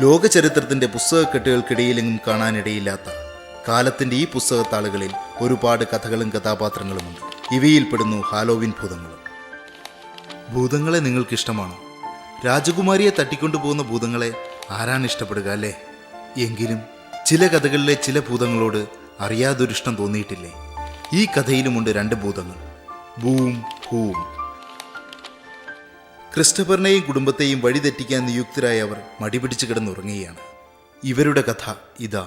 ലോക ചരിത്രത്തിൻ്റെ പുസ്തകക്കെട്ടുകൾക്കിടയിലെങ്ങും കാണാനിടയില്ലാത്ത കാലത്തിൻ്റെ ഈ പുസ്തകത്താളുകളിൽ ഒരുപാട് കഥകളും കഥാപാത്രങ്ങളുമുണ്ട്. ഇവയിൽപ്പെടുന്നു ഹാലോവിൻ ഭൂതങ്ങളും. ഭൂതങ്ങളെ നിങ്ങൾക്കിഷ്ടമാണോ? രാജകുമാരിയെ തട്ടിക്കൊണ്ടുപോകുന്ന ഭൂതങ്ങളെ ആരാണ് ഇഷ്ടപ്പെടുക അല്ലേ? എങ്കിലും ചില കഥകളിലെ ചില ഭൂതങ്ങളോട് അറിയാതൊരിഷ്ടം തോന്നിയിട്ടില്ലേ? ഈ കഥയിലുമുണ്ട് രണ്ട് ഭൂതങ്ങൾ, ഭൂവും ഭൂവും. ക്രിസ്റ്റഫറിനെയും കുടുംബത്തെയും വഴിതെറ്റിക്കാൻ നിയുക്തരായ അവർ മടിപിടിച്ച് കിടന്നുറങ്ങുകയാണ്. ഇവരുടെ കഥ ഇതാ.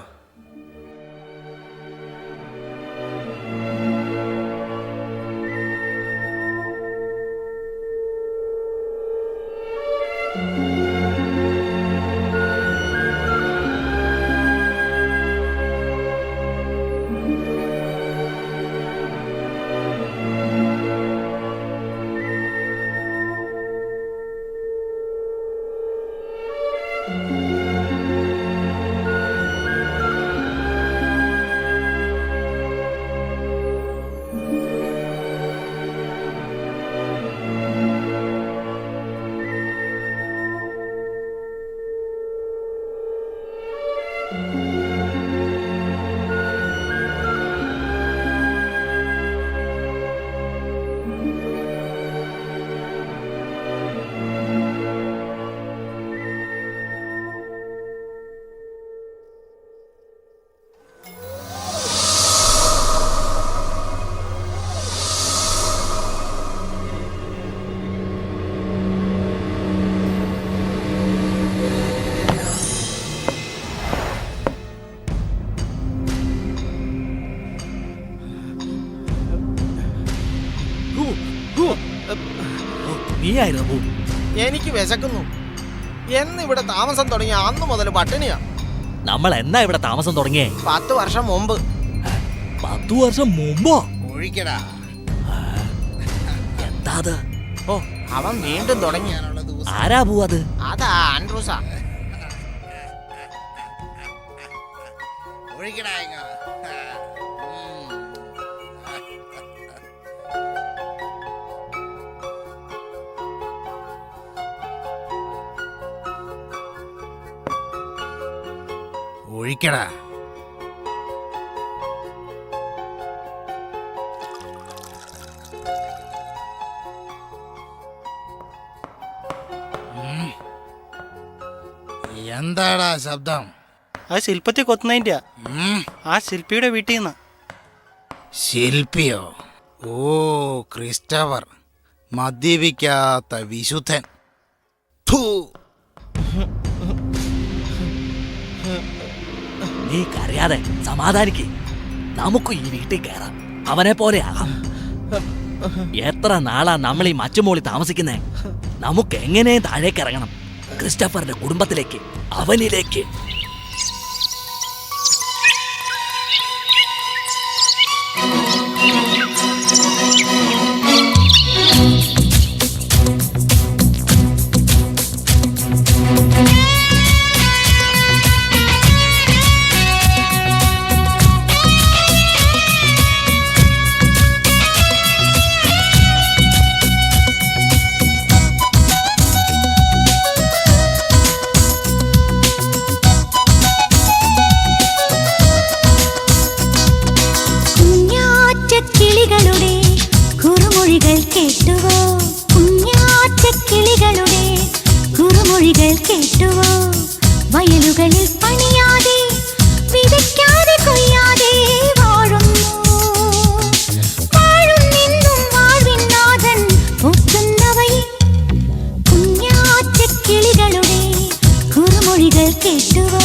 നീയായിരുന്നു. എനിക്ക് വിശക്കുന്നു. എന്നിവിടെ താമസം തുടങ്ങിയ അന്ന് മുതൽ പട്ടിണിയാ. നമ്മൾ എന്നാ ഇവിടെ താമസം തുടങ്ങിയേ? 10 വർഷം മുമ്പ്. 10 വർഷം മുമ്പോ? ഒഴിക്കടാ. എന്താ അത്? ഓ, അവൻ വീണ്ടും തുടങ്ങി. ആരാ പോ അത്? അതാ ആൻഡ്രൂസാ. ഒഴിക്കടാ. എന്താടാ ശബ്ദം? അത് ശില്പത്തെ കൊത്തുന്നതിൻ്റെ. ആ ശില്പിയുടെ വീട്ടിൽ നിന്ന്. ശില്പിയോ? ഓ, ക്രിസ്റ്റഫർ, മദ്യപിക്കാത്ത വിശുദ്ധൻ. നീ കരയാതെ സമാധാനിക്ക്. നമുക്ക് ഈ വീട്ടിൽ കയറാം, അവനെ പോലെ ആകാം. എത്ര നാളാ നമ്മൾ ഈ മച്ചുമോളി താമസിക്കുന്നേ? നമുക്ക് എങ്ങനെയും താഴേക്ക് ഇറങ്ങണം, ക്രിസ്റ്റഫറിന്റെ കുടുംബത്തിലേക്ക്, അവനിലേക്ക്. വയലുകളിൽ പണിയാതെ വിതയ്ക്കാതെ കൊയ്യാതെ വാഴുന്നെന്നും വാഴ്വിനാഥൻ പൂക്കുന്നവയെ കുഞ്ഞാറ്റക്കിളികളുടെ കുറുമൊഴികൾ കേട്ടുവോ?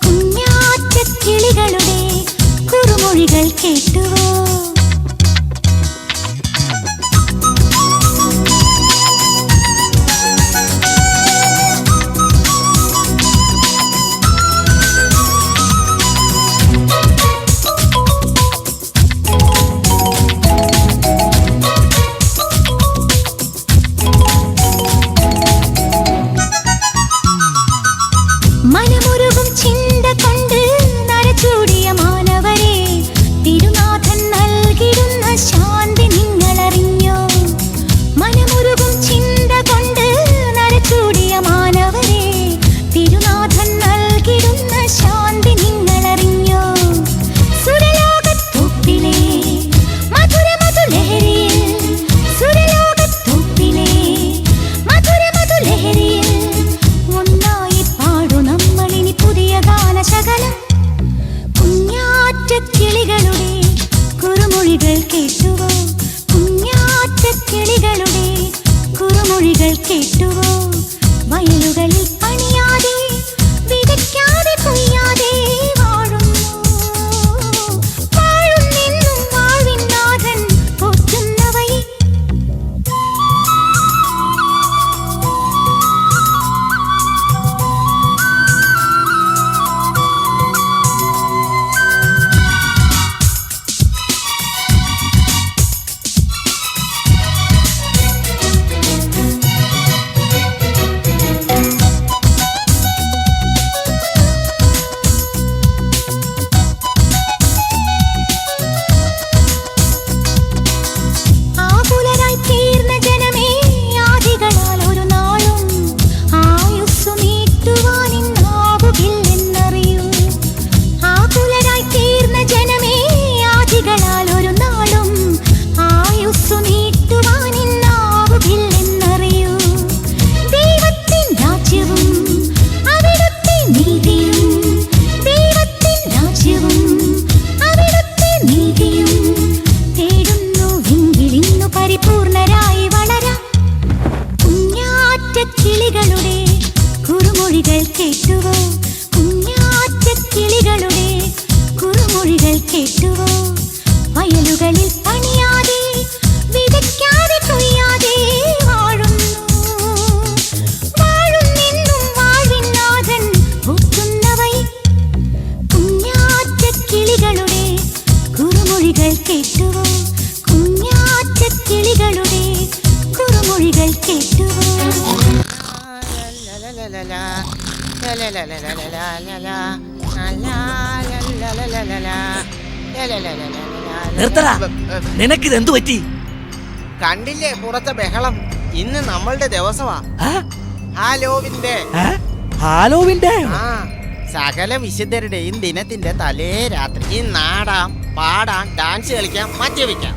കുഞ്ഞാറ്റക്കിളികളുടെ കുറുമൊഴികൾ കേട്ടുവോ? കിളികളുടെ കുറുമൊഴികൾ കേട്ടുവോ കുഞ്ഞാറ്റ കിളികളുടെ കുറുമൊഴികൾ കേട്ടുവോ വയലുകളിൽ പണിയാതെ വിതയ്ക്കാതെ കൊയ്യാതെ വാഴുന്നെന്നും വാഴ്വിനാഥൻ പൂക്കുന്നവൈ കുഞ്ഞാറ്റ കിളികളുടെ കുറുമൊഴികൾ കേട്ടുവോ കുഞ്ഞാറ്റ കിളികളുടെ കുറുമൊഴികൾ കേട്ടുവോ നിർത്തടാ, നിനക്കിത് എന്തു പറ്റി? കണ്ടില്ലേ പുറത്തെ ബഹളം? ഇന്ന് നമ്മളുടെ ദിവസമാ, ആ? ഹാലോവിന്റെ. ആ? ഹാലോവിന്റെ ആ, സകല വിശുദ്ധരുടെയും ദിനത്തിന്റെ തലേ രാത്രി ഈ നാടാം പാടാം ഡാൻസ് കളിക്കാം മദ്യപിക്കാം.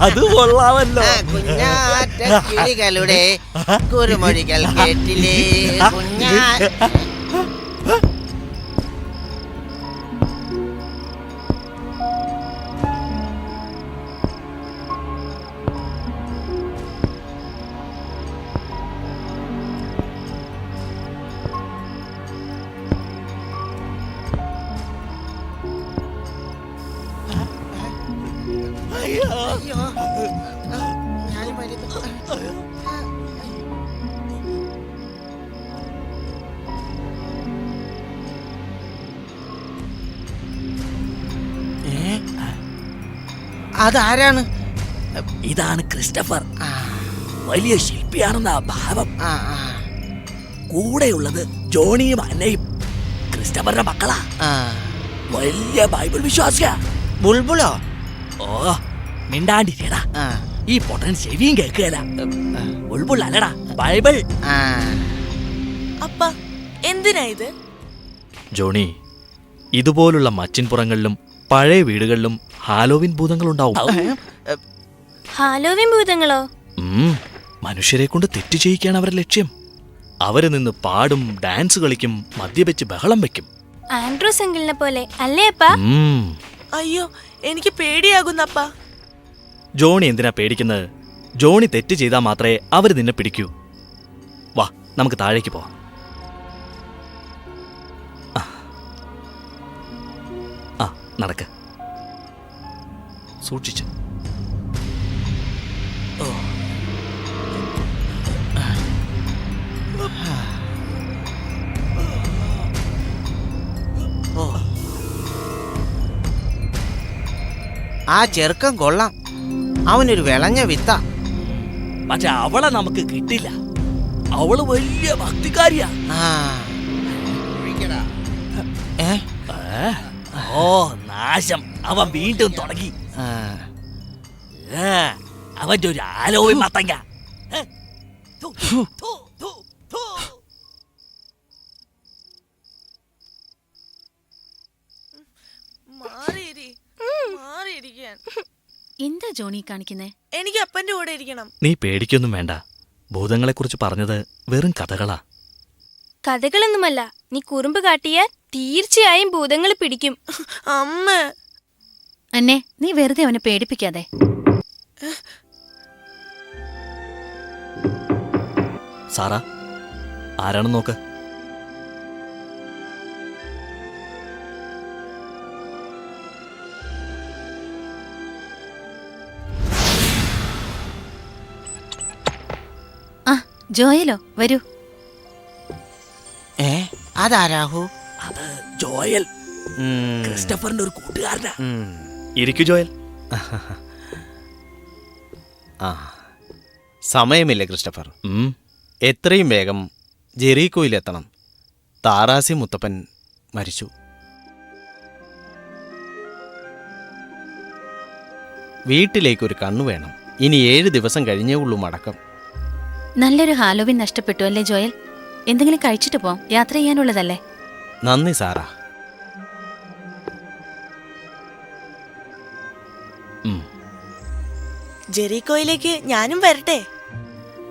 അത് കൊള്ളാമല്ലോ. കുഞ്ഞാറ്റ കിളികളുടെ കുറുമൊഴികൾ കേട്ടില്ലേ കുഞ്ഞാ. അയ്യോ, ഞാനും വരുന്നു. അതാരാണ്? ഇതാണ് ക്രിസ്റ്റഫർ. ആ, വലിയ ശില്പിയാണെന്നാ ഭാവം. ആ, ആ, കൂടെയുള്ളത് ജോണിയും അന്നയും ക്രിസ്റ്റഫറിന്റെ മക്കളാ. ആ. വലിയ ബൈബിൾ വിശ്വാസിയാ. ബുൾബുളോ? ഓ, മിണ്ടാണ്ടിരിക്കടാ. ആ, ഈ പൊട്ടൻ ചെവിയും കേൾക്കുകയല്ല. ബുൾബുൾ അല്ലടാ, ബൈബിൾ. ആ. അപ്പ എന്തിനാ ഇത്? ജോണി, ഇതുപോലുള്ള മച്ചിൻപുറങ്ങളിലും പഴയ വീടുകളിലും ഹാലോവിൻ ഭൂതങ്ങളുണ്ടാവും. ഹാലോവിൻ ഭൂതങ്ങളോ? മനുഷ്യരെ കൊണ്ട് തെറ്റ് ചെയ്യിക്കാണ് അവരുടെ ലക്ഷ്യം. അവര് നിന്ന് പാടും, ഡാൻസ് കളിക്കും, മദ്യപിച്ച് ബഹളം വെക്കും. ആൻഡ്രോസ് അങ്കിളിനെ പോലെ അല്ലേ അപ്പ? അയ്യോ, എനിക്ക് പേടിയാകുന്നപ്പ. ജോണി എന്തിനാ പേടിക്കുന്നത്? ജോണി തെറ്റ് ചെയ്താൽ മാത്രമേ അവര് നിന്നെ പിടിക്കൂ. വാ, നമുക്ക് താഴേക്ക് പോവാം. ആ, നടക്ക്. സൂക്ഷിച്ച്. ആ ചെറുക്കൻ കൊള്ളാം, അവനൊരു വിളഞ്ഞ വിത്ത. പക്ഷെ അവളെ നമുക്ക് കിട്ടില്ല. അവള് വലിയ ഭക്തിക്കാരിയാ. ഏ? ഓ നാശം, അവൻ വീണ്ടും തുടങ്ങി. അവന്റെ ഒരു ആലോവി മത്തങ്ക. മാറിയിരിക്കാൻ. എന്താ ജോണി കാണിക്കുന്നേ? എനിക്ക് അപ്പന്റെ കൂടെ ഇരിക്കണം. നീ പേടിക്കൊന്നും വേണ്ട. ഭൂതങ്ങളെക്കുറിച്ച് പറഞ്ഞത് വെറും കഥകളാ. കഥകളൊന്നുമല്ല, നീ കുറുമ്പ് കാട്ടിയാൽ തീർച്ചയായും ഭൂതങ്ങൾ പിടിക്കും. അമ്മ, അന്നെ നീ വെറുതെ അവനെ പേടിപ്പിക്കാതെ. സാറാ, ആരാണെന്ന് നോക്ക്. ആ, ജോയലോ, വരൂ. ഏ, അതാരാഹു? അത് ജോയൽ, ഉം, ക്രിസ്റ്റഫറിന്റെ ഒരു കൂട്ടുകാരനാ. ഉം. ഇരിക്കൂ ജോയൽ. ആ, സമയമില്ല ക്രിസ്റ്റഫർ. ഉം. എത്രയും വേഗം ജെറീക്കോയിലെത്തണം. താറാസി മുത്തപ്പൻ മരിച്ചു. വീട്ടിലേക്കൊരു കണ്ണു വേണം. ഇനി 7 ദിവസം കഴിഞ്ഞേ ഉള്ളൂ മടക്കം. നല്ലൊരു ഹാലോവിൻ നഷ്ടപ്പെട്ടു അല്ലേ ജോയൽ? എന്തെങ്കിലും കഴിച്ചിട്ട് പോവാം, യാത്ര ചെയ്യാനുള്ളതല്ലേ. നന്ദി സാറാ. ജെറീക്കോയിലേക്ക് ഞാനും വരട്ടെ.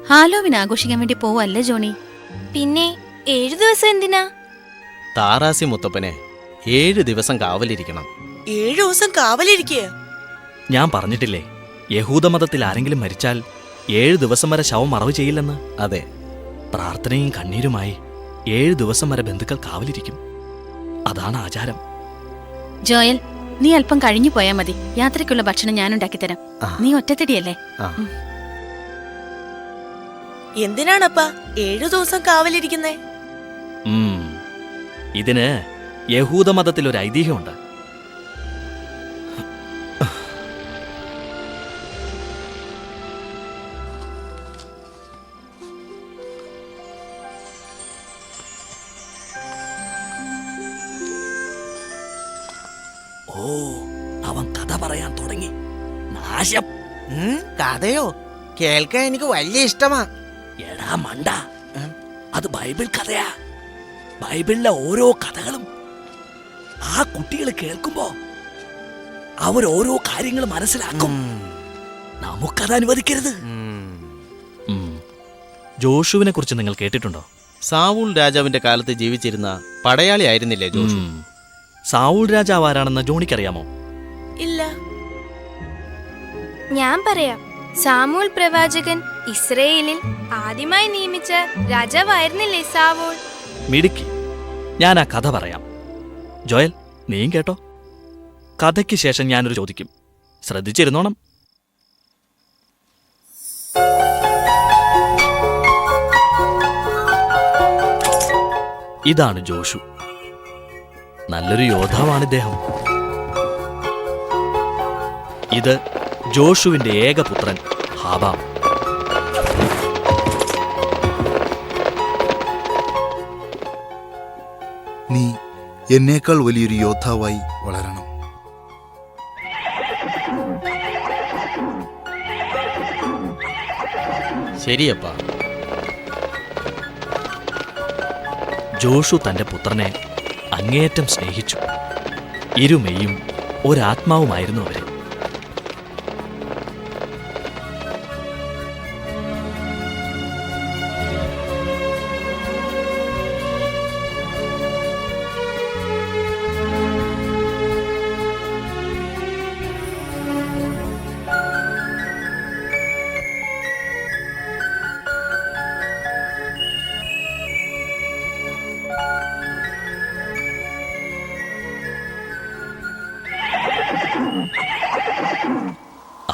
ഹാലോവിൻ ആഘോഷിക്കാൻ വേണ്ടി പോവല്ലേ ജോണി? പിന്നെ 7 ദിവസം എന്തിനാ? താറാസി മുത്തപ്പനെ 7 ദിവസം കാവലിരിക്കണം. 7 ദിവസം കാവലിരിക്കുക. ഞാൻ പറഞ്ഞിട്ടില്ലേ, യഹൂദമതത്തിൽ ആരെങ്കിലും മരിച്ചാൽ 7 ദിവസം വരെ ശവം മറവ് ചെയ്യില്ലെന്ന്. അതെ, പ്രാർത്ഥനയും കണ്ണീരുമായി 7 ദിവസം വരെ ബന്ധുക്കൾ കാവലിരിക്കും. അതാണ് ആചാരം. ജോയൽ, നീ അല്പം കഴിഞ്ഞു പോയാ മതി. യാത്രയ്ക്കുള്ള ഭക്ഷണം ഞാൻ ഉണ്ടാക്കിത്തരാം. നീ ഒറ്റത്തടിയല്ലേ? എന്തിനാണപ്പാ 7 ദിവസം കാവലിരിക്കുന്നേ? ഇതിന് യഹൂദ മതത്തിൽ ഒരു ഐതിഹ്യമുണ്ട്. ഓ, അവൻ കഥ പറയാൻ തുടങ്ങി. നാശം. കഥയോ? കേൾക്കാൻ എനിക്ക് വലിയ ഇഷ്ടമാ. എടാ മണ്ട, അത് ബൈബിൾ കഥയാ. ബൈബിളിലെ ഓരോ കഥകളും ആ കുട്ടികൾ കേൾക്കുമ്പോ അവരോരോ കാര്യങ്ങൾ മനസ്സിലാക്കും. നമുക്കത് അനുവദിക്കരുത്. ജോഷുവിനെ കുറിച്ച് നിങ്ങൾ കേട്ടിട്ടുണ്ടോ? സാവൂൾ രാജാവിന്റെ കാലത്ത് ജീവിച്ചിരുന്ന പടയാളി ആയിരുന്നില്ലേ ജോഷു? സാവൂൾ രാജാവ് ആരാണെന്ന് ജോണിക്കറിയാമോ? ഇല്ല. ഞാൻ പറയാം. സാമൂൽ പ്രവാചകൻ ഇസ്രയേലിൽ ആദ്യമായി നിയമിച്ച രാജാവായിരുന്നില്ലേ സാവൂൾ? മിടുക്കി. ഞാൻ ആ കഥ പറയാം. ജോയൽ, നീയും കേട്ടോ. കഥയ്ക്ക് ശേഷം ഞാനൊരു ചോദിക്കും. ശ്രദ്ധിച്ചിരുന്നോണം. ഇതാണ് ജോഷു. നല്ലൊരു യോദ്ധാവാണ് ഇദ്ദേഹം. ഇത് ജോഷുവിന്റെ ഏകപുത്രൻ ഹാബാം. നീ എന്നേക്കാൾ വലിയൊരു യോദ്ധാവായി വളരണം. ശരിയപ്പാ. ജോഷു തന്റെ പുത്രനെ അങ്ങേയറ്റം സ്നേഹിച്ചു. ഇരുമെയ്യും ഒരാത്മാവുമായിരുന്നു അവര്.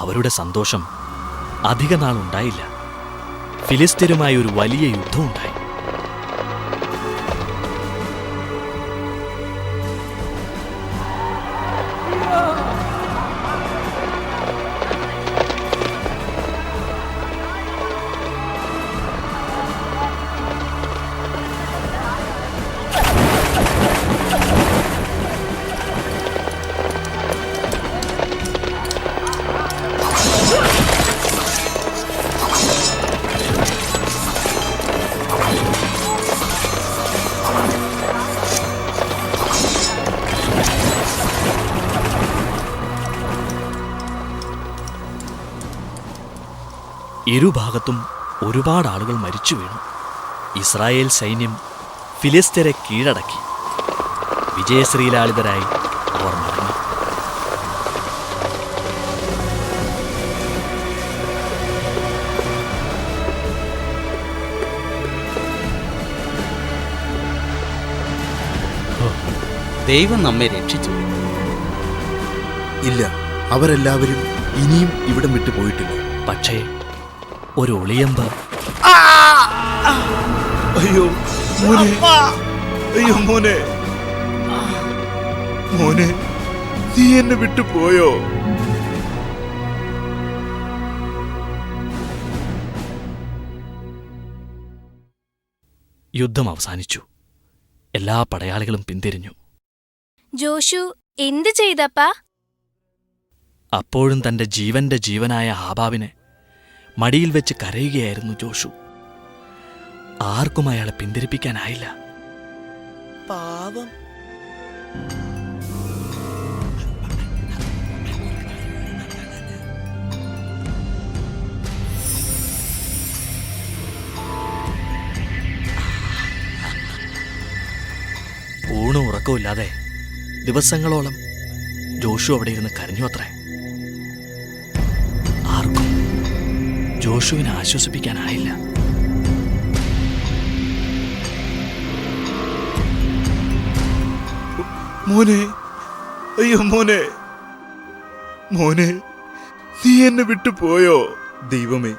അവരുടെ സന്തോഷം അധിക നാൾ ഉണ്ടായില്ല. ഫിലിസ്ത്യരുമായി ഒരു വലിയ യുദ്ധമുണ്ടായി. ഇരുഭാഗത്തും ഒരുപാട് ആളുകൾ മരിച്ചു വീണു. ഇസ്രായേൽ സൈന്യം ഫിലിസ്ത്യരെ കീഴടക്കി. വിജയശ്രീലാളിതരായി അവർ മടങ്ങി. ദൈവം നമ്മെ രക്ഷിച്ചു. ഇല്ല, അവരെല്ലാവരും ഇനിയും ഇവിടം വിട്ടു പോയിട്ടില്ല. പക്ഷേ ഒരു ഒളിയമ്പ്. അയ്യോ മോനെ, അയ്യോ മോനെ, മോനെ, നീ എന്നെ വിട്ടു പോയോ? യുദ്ധം അവസാനിച്ചു. എല്ലാ പടയാളികളും പിന്തിരിഞ്ഞു. ജോഷു എന്ത് ചെയ്തപ്പാ? അപ്പോഴും തന്റെ ജീവന്റെ ജീവനായ ഹാബാബിനെ മടിയിൽ വെച്ച് കരയുകയായിരുന്നു ജോഷു. ആർക്കും അയാളെ പിന്തിരിപ്പിക്കാനായില്ല. പാവം. ഊണും ഉറക്കമില്ലാതെ ദിവസങ്ങളോളം ജോഷു അവിടെ ഇരുന്ന് കരഞ്ഞു അത്രേ. ആർക്കും ജോഷുവിനെ ആശ്വസിപ്പിക്കാനായില്ല. മോനെ, അയ്യോ മോനെ, മോനെ, നീ എന്നെ വിട്ടു പോയോ? ദൈവമേ,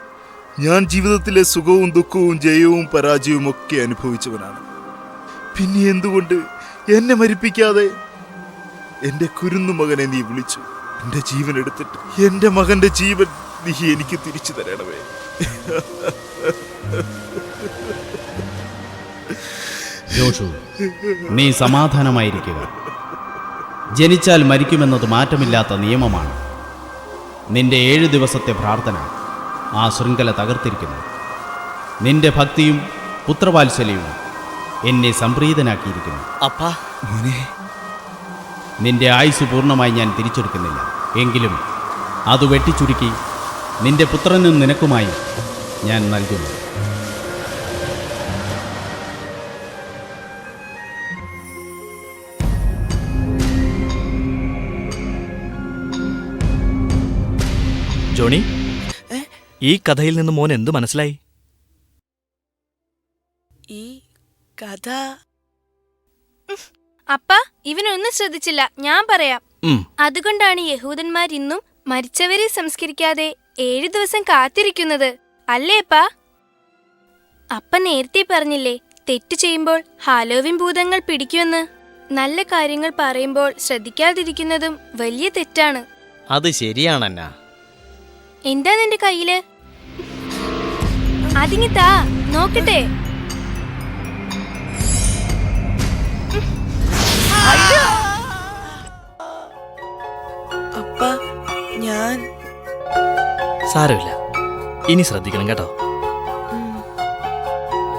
ഞാൻ ജീവിതത്തിലെ സുഖവും ദുഃഖവും ജയവും പരാജയവും ഒക്കെ അനുഭവിച്ചവനാണ്. പിന്നെ എന്തുകൊണ്ട് എന്നെ മരിപ്പിക്കാതെ എന്റെ കുരുന്നു മകനെ നീ വിളിച്ചു? എന്റെ ജീവൻ എടുത്തിട്ട് എന്റെ മകന്റെ ജീവൻ നീ എനിക്ക് തിരിച്ചു തരണമേ. ജോഷു, നീ സമാധാനമായിരിക്കുക. ജനിച്ചാൽ മരിക്കുമെന്നത് മാറ്റമില്ലാത്ത നിയമമാണ്. നിന്റെ 7 ദിവസത്തെ പ്രാർത്ഥന ആ ശൃംഖല തകർത്തിരിക്കുന്നു. നിന്റെ ഭക്തിയും പുത്രവാത്സല്യവും എന്നെ സംപ്രീതനാക്കിയിരിക്കുന്നു. അപ്പാ, നിന്റെ ആയുസ് പൂർണ്ണമായി ഞാൻ തിരിച്ചെടുക്കുന്നില്ല. എങ്കിലും അത് വെട്ടിച്ചുരുക്കി നിന്റെ പുത്രനും നിനക്കുമായി ഞാൻ നൽകുന്നു. ജോണി, ഈ കഥയിൽ നിന്ന് മോൻ എന്ത് മനസ്സിലായി? ഈ കഥ അപ്പ ഇവനൊന്നും ശ്രദ്ധിച്ചില്ല, ഞാൻ പറയാം. അതുകൊണ്ടാണ് യഹൂദന്മാർ ഇന്നും മരിച്ചവരെ സംസ്കരിക്കാതെ 7 ദിവസം കാത്തിരിക്കുന്നത്, അല്ലേ അപ്പാ? അപ്പ നേരത്തെ പറഞ്ഞില്ലേ, തെറ്റ് ചെയ്യുമ്പോൾ ഹാലോവിൻ ഭൂതങ്ങൾ പിടിക്കുമെന്ന്. നല്ല കാര്യങ്ങൾ പറയുമ്പോൾ ശ്രദ്ധിക്കാതിരിക്കുന്നതും വലിയ തെറ്റാണ്. അത് ശരിയാണെന്നാ. എന്താ നിന്റെ കയ്യില്? അതിങ്ങിത്താ നോക്കട്ടെ. അപ്പ, ഞാൻ സാരമില്ല, ഇനി ശ്രദ്ധിക്കണം കേട്ടോ.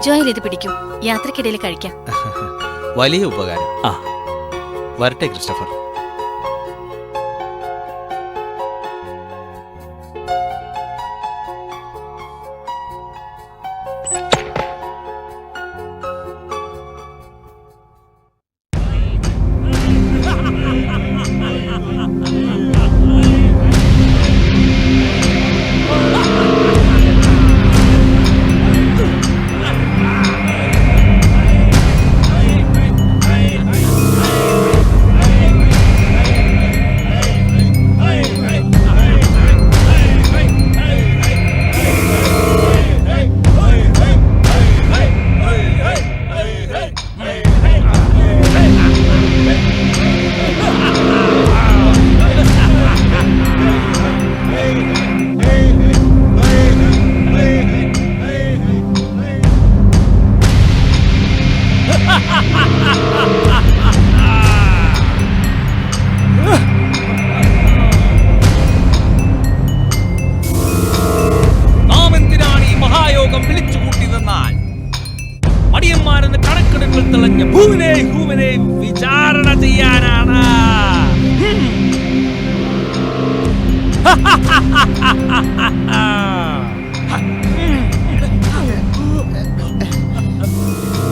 ജോയൽ ഇത് പിടിക്കും, യാത്രക്കിടയിൽ കഴിക്കാം. വലിയ ഉപകാരം. ആ, വരട്ടെ ക്രിസ്റ്റഫർ. മടിയന്മാരെന്ന് കണക്കെടുപ്പിൽ തെളിഞ്ഞ ഭൂവിനെ വിചാരണ ചെയ്യാനാണ്.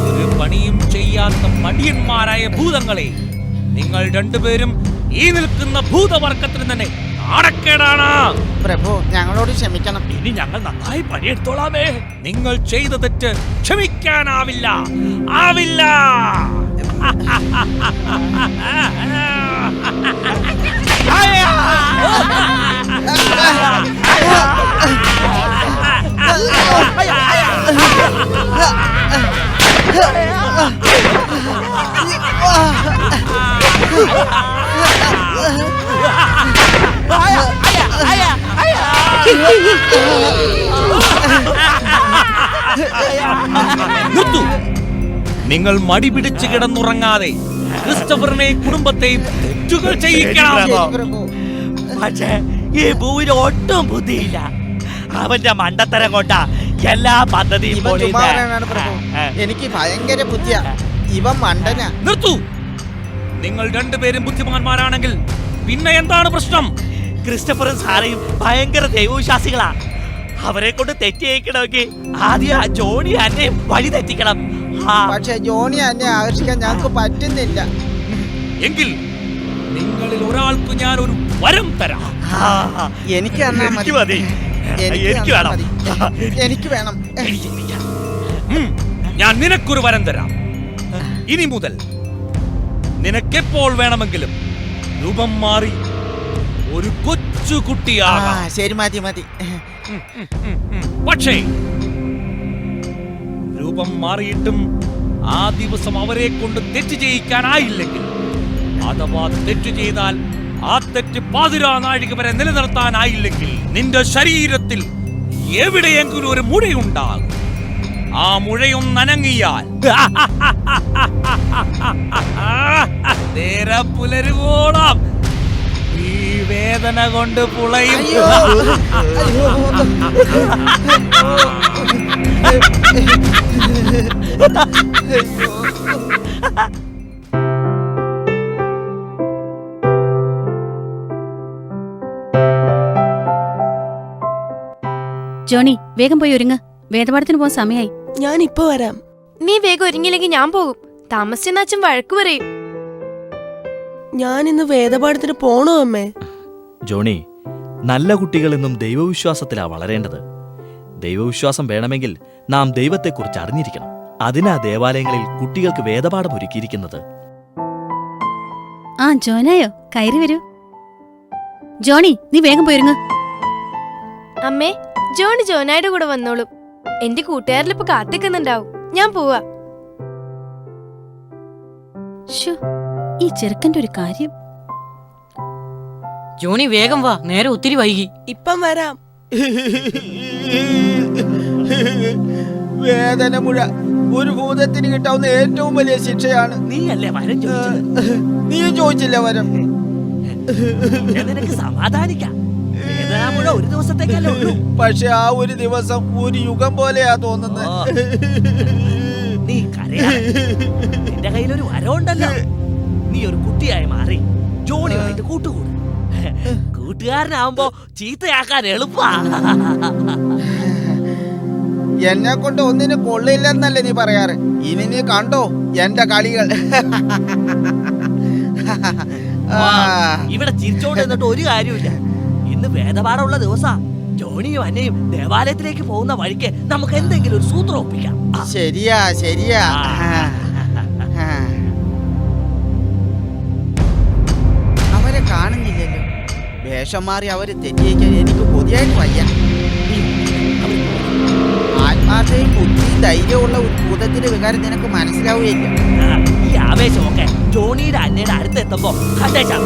ഒരു പണിയും ചെയ്യാത്ത മടിയന്മാരായ ഭൂതങ്ങളെ, നിങ്ങൾ രണ്ടുപേരും ഈ നിൽക്കുന്ന ഭൂതവർഗത്തിന് തന്നെ നാണക്കേടാണ്. പ്രഭു, ഞങ്ങളോട് ക്ഷമിക്കണം. ഇനി ഞങ്ങൾ നന്നായി പണിയെടുത്തോളാമേ. നിങ്ങൾ ചെയ്ത തെറ്റ് ക്ഷമിക്കാനാവില്ല, ആവില്ല. നിർത്തൂ. നിങ്ങൾ മടി പിടിച്ച് കിടന്നുറങ്ങാതെ ക്രിസ്റ്റഫറിനെ കുടുംബത്തെയും തെറ്റുകൾ ചെയ്യിക്കണം. പക്ഷേ ഈ ഭൂവിന് ഒട്ടും ബുദ്ധിയില്ല. അവന്റെ മണ്ടത്തരം കൊണ്ട എല്ലാ പദ്ധതിയും എനിക്ക് ഭയങ്കര ബുദ്ധിയാ. ഇവൻ മണ്ടനാ. നിർത്തൂ. നിങ്ങൾ രണ്ടുപേരും ബുദ്ധിമാന്മാരാണെങ്കിൽ പിന്നെ എന്താണ് പ്രശ്നം? ക്രിസ്റ്റഫറും സാറയും ഭയങ്കര ദൈവവിശ്വാസികളാ. അവരെ കൊണ്ട് തെറ്റിയേക്കണമെങ്കിൽ ആദ്യം ജോണി എന്നെ വഴി തെറ്റിക്കണം. പക്ഷെ ജോണി എന്നെ ആകർഷിക്കാൻ ഞങ്ങൾക്ക് പറ്റുന്നില്ല. എങ്കിൽ നിങ്ങളിൽ ഒരാൾക്ക് ഞാൻ ഒരു വരം തരാം. എനിക്ക് മതി. എനിക്ക് വേണം. എനിക്ക് വേണം. ഞാൻ നിനക്കൊരു വരം തരാം. ഇനി മുതൽ നിനക്കെപ്പോൾ വേണമെങ്കിലും രൂപം മാറി ഒരു കൊച്ചു കുട്ടിയാകാം. ശരി, മതി മതി. പക്ഷേ രൂപം മാറിയിട്ടും ആ ദിവസം അവരെ കൊണ്ട് തെറ്റ് ചെയ്യിക്കാനായില്ലെങ്കിൽ, അഥവാ തെറ്റ് ചെയ്താൽ ആ തെറ്റ് പാതിരാ നാഴിക വരെ നിലനിർത്താനായില്ലെങ്കിൽ, നിന്റെ ശരീരത്തിൽ എവിടെയെങ്കിലും ഒരു മുഴയുണ്ടാകും. ആ മുഴയൊന്നനങ്ങിയാൽ നേരെ പുലരുവോളം ഈ വേദന കൊണ്ട് പുളയും. ജോണി, വേഗം പോയി ഒരുങ്ങ്. വേദപാഠത്തിന് പോകാൻ സമയായി. ഞാൻ ഇപ്പൊ വരാം. നീ വേഗം ഒരുങ്ങില്ലെങ്കിൽ ഞാൻ പോകും. താമസിച്ചെന്ന് അച്ഛൻ വഴക്കു പറയും. ഞാൻ ഇന്ന് വേദപാഠത്തിന് പോണോ അമ്മേ? ജോണി, നല്ല കുട്ടികൾ എന്നും ദൈവവിശ്വാസത്തിലാ വളരേണ്ടത്. ദൈവവിശ്വാസം വേണമെങ്കിൽ നാം ദൈവത്തെക്കുറിച്ച് അറിഞ്ഞിരിക്കണം. അതിനാ ദേവാലയങ്ങളിൽ കുട്ടികൾക്ക് വേദപാഠം ഒരുക്കിയിരിക്കുന്നത്. ആ, ജോനായോ, കയറി വരൂ. ജോണി, നീ വേഗം പോയിരുങ്ങ്. അമ്മേ, ജോണി ജോനായുടെ കൂടെ വന്നോളും. എന്റെ കൂട്ടുകാരിലിപ്പോ കാത്തിക്കുന്നുണ്ടാവും. ഞാൻ പോവാ. ശ്ശോ, ഈ ചെറുക്കന്റെ ഒരു കാര്യം. ജോണി വേഗം വാ, നേരെ ഒത്തിരി വൈകി. ഇപ്പം വരാം. വേദന മുഴ ഒരു ഭൂതത്തിന് കിട്ടാവുന്ന ഏറ്റവും വലിയ ശിക്ഷയാണ്. നീയല്ലേ വരം ചോദിച്ചത്? നീ ചോദിച്ചില്ല വരം. നിനക്ക് സമാധാനിക്കാം. വേദനാമുഴ ഒരു ദിവസത്തേക്കല്ലേ ഉള്ളൂ. പക്ഷെ ആ ഒരു ദിവസം ഒരു യുഗം പോലെയാ തോന്നുന്നത്. നീ കരയാ. നിന്റെ കയ്യിലൊരു വരമുണ്ടല്ലോ. നീ ഒരു കുട്ടിയായി മാറി ജോണിയുമായിട്ട് കൂട്ടുകൂടും. കൂട്ടുകാരനാവുമ്പോ ചീത്തയാക്കാൻ എളുപ്പാ. എന്നെ കൊണ്ട് ഒന്നിനും കൊള്ളില്ലെന്നല്ലേ നീ പറയാറ്? ഇനി നീ കണ്ടോ എന്റെ കളികൾ. ഇവിടെ ചിരിച്ചോണ്ട് എന്നിട്ട് ഒരു കാര്യമില്ല. ഇന്ന് വേദപാഠമുള്ള ദിവസാ. ജോണിയും അന്നയും ദേവാലയത്തിലേക്ക് പോകുന്ന വഴിക്ക് നമുക്ക് എന്തെങ്കിലും ഒരു സൂത്രം ഒപ്പിക്കാം. ശരിയാ ശരിയാ. അവരെ കാണുന്നില്ലല്ലോ. വേഷം മാറി അവര് തെറ്റിയേക്കാൻ എനിക്ക് പുതിയായിട്ട് വയ്യ. ആത്മാർത്ഥയും ബുദ്ധിയും ധൈര്യമുള്ള ഒരു ഭൂതത്തിന്റെ വികാരം നിനക്ക് മനസ്സിലാവുകയില്ല. ഈ ആവേശമൊക്കെ ജോണിയുടെ അന്നയുടെ അടുത്തെത്തുമ്പോ കണ്ടേച്ചാ.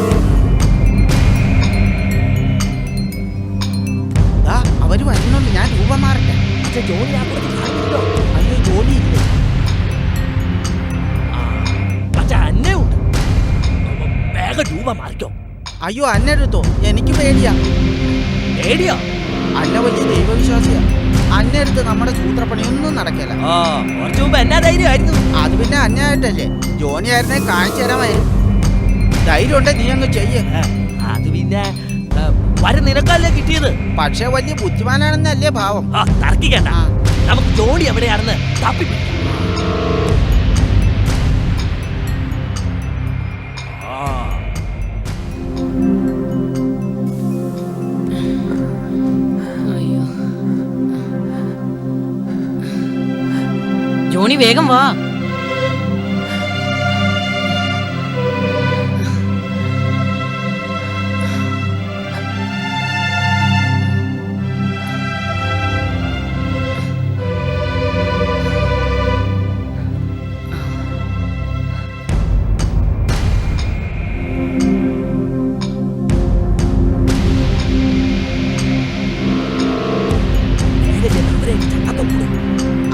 അവര് വരുന്നുണ്ട്. ഞാൻ രൂപം മാറട്ടെ. പക്ഷെ ജോണി ആ കൂടെ കാണുന്നുണ്ടോ? അയ്യോ, ജോലി ഇല്ല. പക്ഷെ അന്നയുണ്ട്. വേഗം രൂപം മാറിക്കോ. അയ്യോ, അന്നെടുത്തോ? എനിക്ക് പേടിയാ. പേടിയോ? അന്ന വലിയ ദൈവവിശ്വാസിയാ. അന്നെടുത്ത് നമ്മുടെ സൂത്രപ്പണിയൊന്നും നടക്കില്ല. കുറച്ചു മുമ്പ് എന്നാ ധൈര്യമായിരുന്നു. അത് പിന്നെ അന്നായിട്ടല്ലേ. ജോണി ആയിരുന്നെ കാണിച്ചു തരാമായിരുന്നു. ധൈര്യം ഉണ്ടെ നീ അങ്ങ് ചെയ്യേ. അത് പിന്നെ വരം നിനക്കല്ലേ കിട്ടിയത്. പക്ഷെ വലിയ ബുദ്ധിമാനാണെന്നല്ലേ ഭാവം. തർക്കിക്കണ്ട. നമുക്ക് ജോണി എവിടെയാണെന്ന് തപ്പി. ജോണി വേഗം വാ.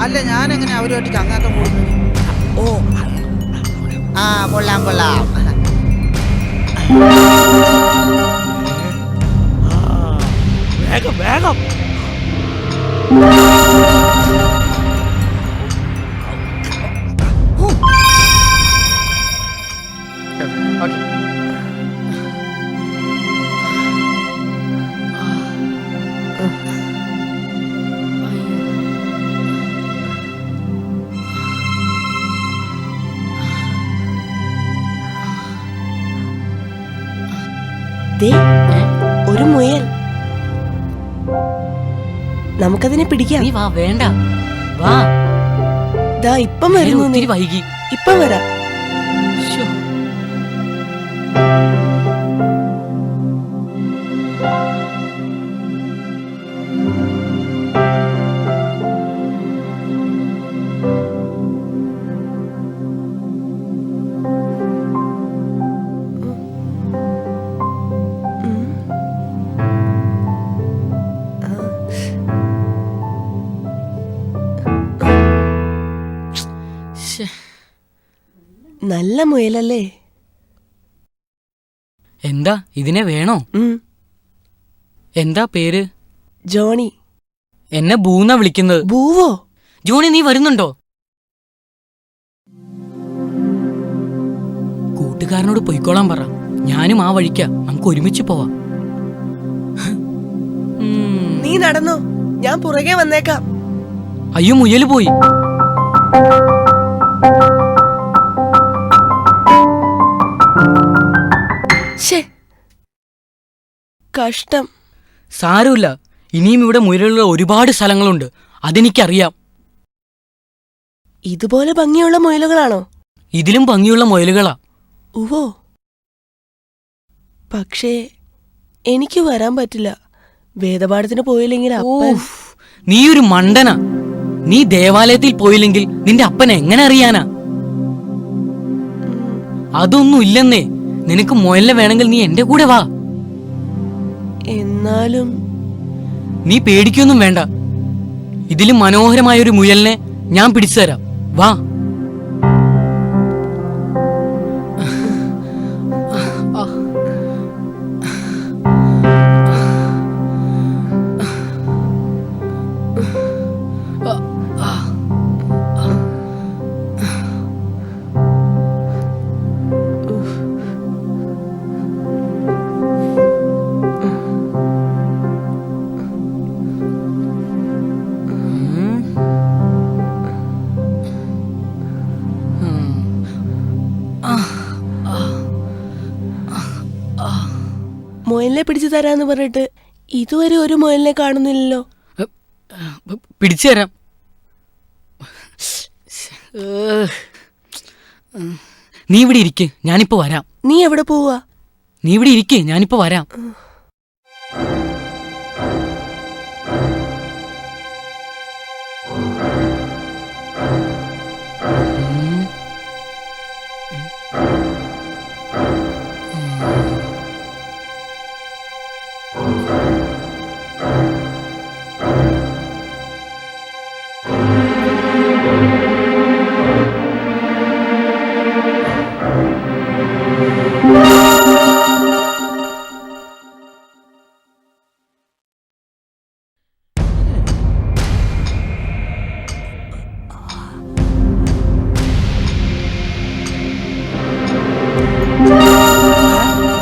അല്ല, ഞാനെങ്ങനെ അവരുമായിട്ട് ചങ്ങാത്തം കൂടുന്നത്? കൊള്ളാം കൊള്ളാം. വേഗം വേഗം. ഒരു മുയൽ. നമുക്കതിനെ പിടിക്കാം. നീ വാ. വേണ്ട, വാ. ദാ ഇപ്പം വരുന്നു. ഒത്തിരി വൈകി. ഇപ്പം വരാം. നല്ല മുയലല്ലേ? എന്താ ഇതിനെ വേണോ? എന്താ പേര്? ജോണി. എന്നെ ബൂന്നാ വിളിക്കുന്നത്. ബൂവോ? ജോണി നീ വരുന്നുണ്ടോ? കൂട്ടുകാരനോട് പൊയ്ക്കോളാൻ പറ. ഞാനും ആ വഴിക്കാ, നമുക്ക് ഒരുമിച്ച് പോവാം. നീ നടന്നോ, ഞാൻ പുറകെ വന്നേക്കാം. അയ്യോ മുയല് പോയി. കഷ്ടം. സാരമില്ല, ഇനിയും ഇവിടെ മുയലുള്ള ഒരുപാട് സ്ഥലങ്ങളുണ്ട്, അതെനിക്കറിയാം. ഇതുപോലെ ഭംഗിയുള്ള മുയലുകളാണോ? ഇതിലും ഭംഗിയുള്ള മുയലുകളാ. ഉവ്വോ. പക്ഷേ എനിക്ക് വരാൻ പറ്റില്ല. വേദപാഠത്തിന് പോയില്ലെങ്കിൽ നീ ഒരു മണ്ടനാ. നീ ദേവാലയത്തിൽ പോയില്ലെങ്കിൽ നിന്റെ അപ്പൻ എങ്ങനെ അറിയാനാ? അതൊന്നും ഇല്ലെന്നേ. നിനക്ക് മുയലിനെ വേണമെങ്കിൽ നീ എന്റെ കൂടെ വാ. എന്നാലും നീ പേടിക്കൊന്നും വേണ്ട. ഇതിലും മനോഹരമായൊരു മുയലിനെ ഞാൻ പിടിച്ചു തരാം. വാ. മുയലിനെ പിടിച്ചു തരാന്ന് പറഞ്ഞിട്ട് ഇതുവരെ ഒരു മുയലിനെ കാണുന്നില്ലല്ലോ. പിടിച്ചു തരാം. നീ ഇവിടെ ഇരിക്ക്, ഞാനിപ്പോ വരാം. നീ എവിടെ പോവാ? നീ ഇവിടെ ഇരിക്ക്, ഞാനിപ്പോ വരാം.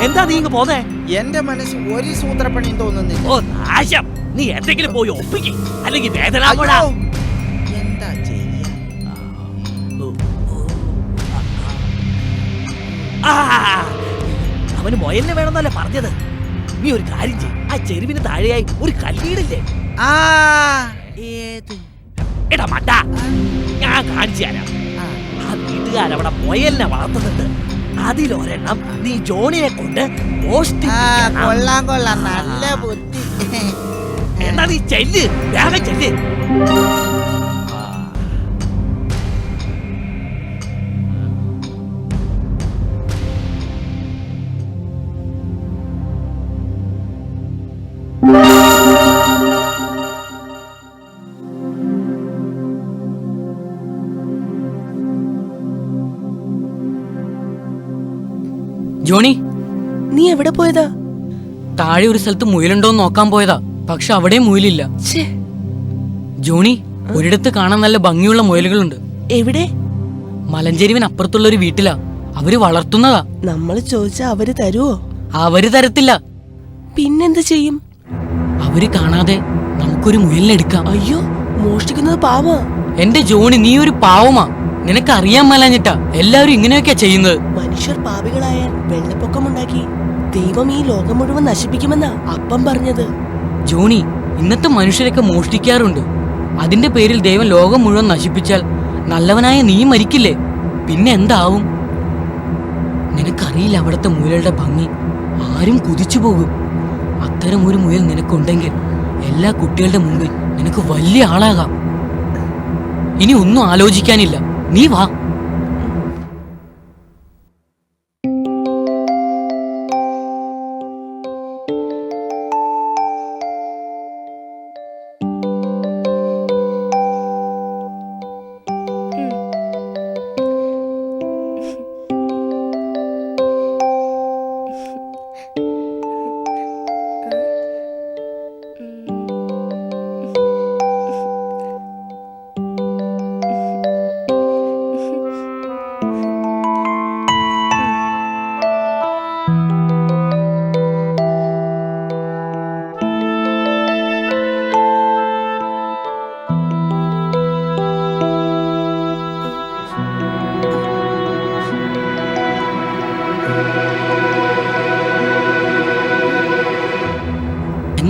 എന്താ നീ ഇങ്ങ് പോന്നേ? എന്റെ മനസ്സ് ഒരു സൂത്രപ്പണിയും തോന്നുന്നില്ല. ഓ നാശം, നീ എന്തെങ്കിലും പോയി ഒപ്പിക്ക്, അല്ലെങ്കിൽ വേദന. എന്താ ചെയ്യാ? അവന് മുയലിനെ വേണമെന്നല്ലേ പറഞ്ഞത്? നീ ഒരു കാര്യം ചെയ്യ്, ആ ചെരുവിന് താഴെയായി ഒരു കല്ലീടില്ലേ? എടാ മണ്ട, ഞാൻ കാണിച്ചു തരാം. ആ വീട്ടുകാരവിടെ മുയലിനെ വളർത്തുന്നുണ്ട്. അതിലൊരെണ്ണം നീ ജോണിയെ കൊണ്ട് കൊള്ളാം കൊള്ളാം, നല്ല ബുദ്ധി. എന്നാ നീ ചെല്ല്, വേഗം ചെല്ല്. ജോണി, നീ എവിടെ പോയതാ? താഴെ ഒരു സ്ഥലത്ത് മുയലുണ്ടോന്ന് നോക്കാൻ പോയതാ, പക്ഷെ അവിടെയും മുയലില്ല. ജോണി, ഒരിടത്ത് കാണാൻ നല്ല ഭംഗിയുള്ള മുയലുകളുണ്ട്. എവിടെ? മലഞ്ചെരിവിന് അപ്പുറത്തുള്ള ഒരു വീട്ടിലാ. അവര് വളർത്തുന്നതാ. നമ്മൾ ചോദിച്ചാ അവര് തരുവോ? അവര് തരത്തില്ല. പിന്നെന്ത് ചെയ്യും? അവര് കാണാതെ നമുക്കൊരു മുയലിനെ എടുക്കാം. അയ്യോ, മോഷ്ടിക്കുന്നത് പാവാ. എന്റെ ജോണി, നീ ഒരു പാവമാ. നിനക്ക് അറിയാൻ മേലാഞ്ഞിട്ടാ എല്ലാവരും ഇങ്ങനെയൊക്കെയാ ചെയ്യുന്നത്. മനുഷ്യർ പാപികളായാൽ വെള്ളപ്പൊക്കമുണ്ടാക്കി ദൈവം ഈ ലോകം മുഴുവൻ നശിപ്പിക്കുമെന്നാ അപ്പം പറഞ്ഞത്. ജോണി, ഇന്നത്തെ മനുഷ്യരൊക്കെ മോഷ്ടിക്കാറുണ്ട്. അതിന്റെ പേരിൽ ദൈവം ലോകം മുഴുവൻ നശിപ്പിച്ചാൽ നല്ലവനായ നീ മരിക്കില്ലേ? പിന്നെ എന്താവും? നിനക്കറിയില്ല അവിടുത്തെ മുയലുടെ ഭംഗി. ആരും കുതിച്ചു പോകും. അത്തരം ഒരു മുയൽ നിനക്കുണ്ടെങ്കിൽ എല്ലാ കുട്ടികളുടെ മുമ്പിൽ നിനക്ക് വലിയ ആളാകാം. ഇനി ഒന്നും ആലോചിക്കാനില്ല, നീ വാ.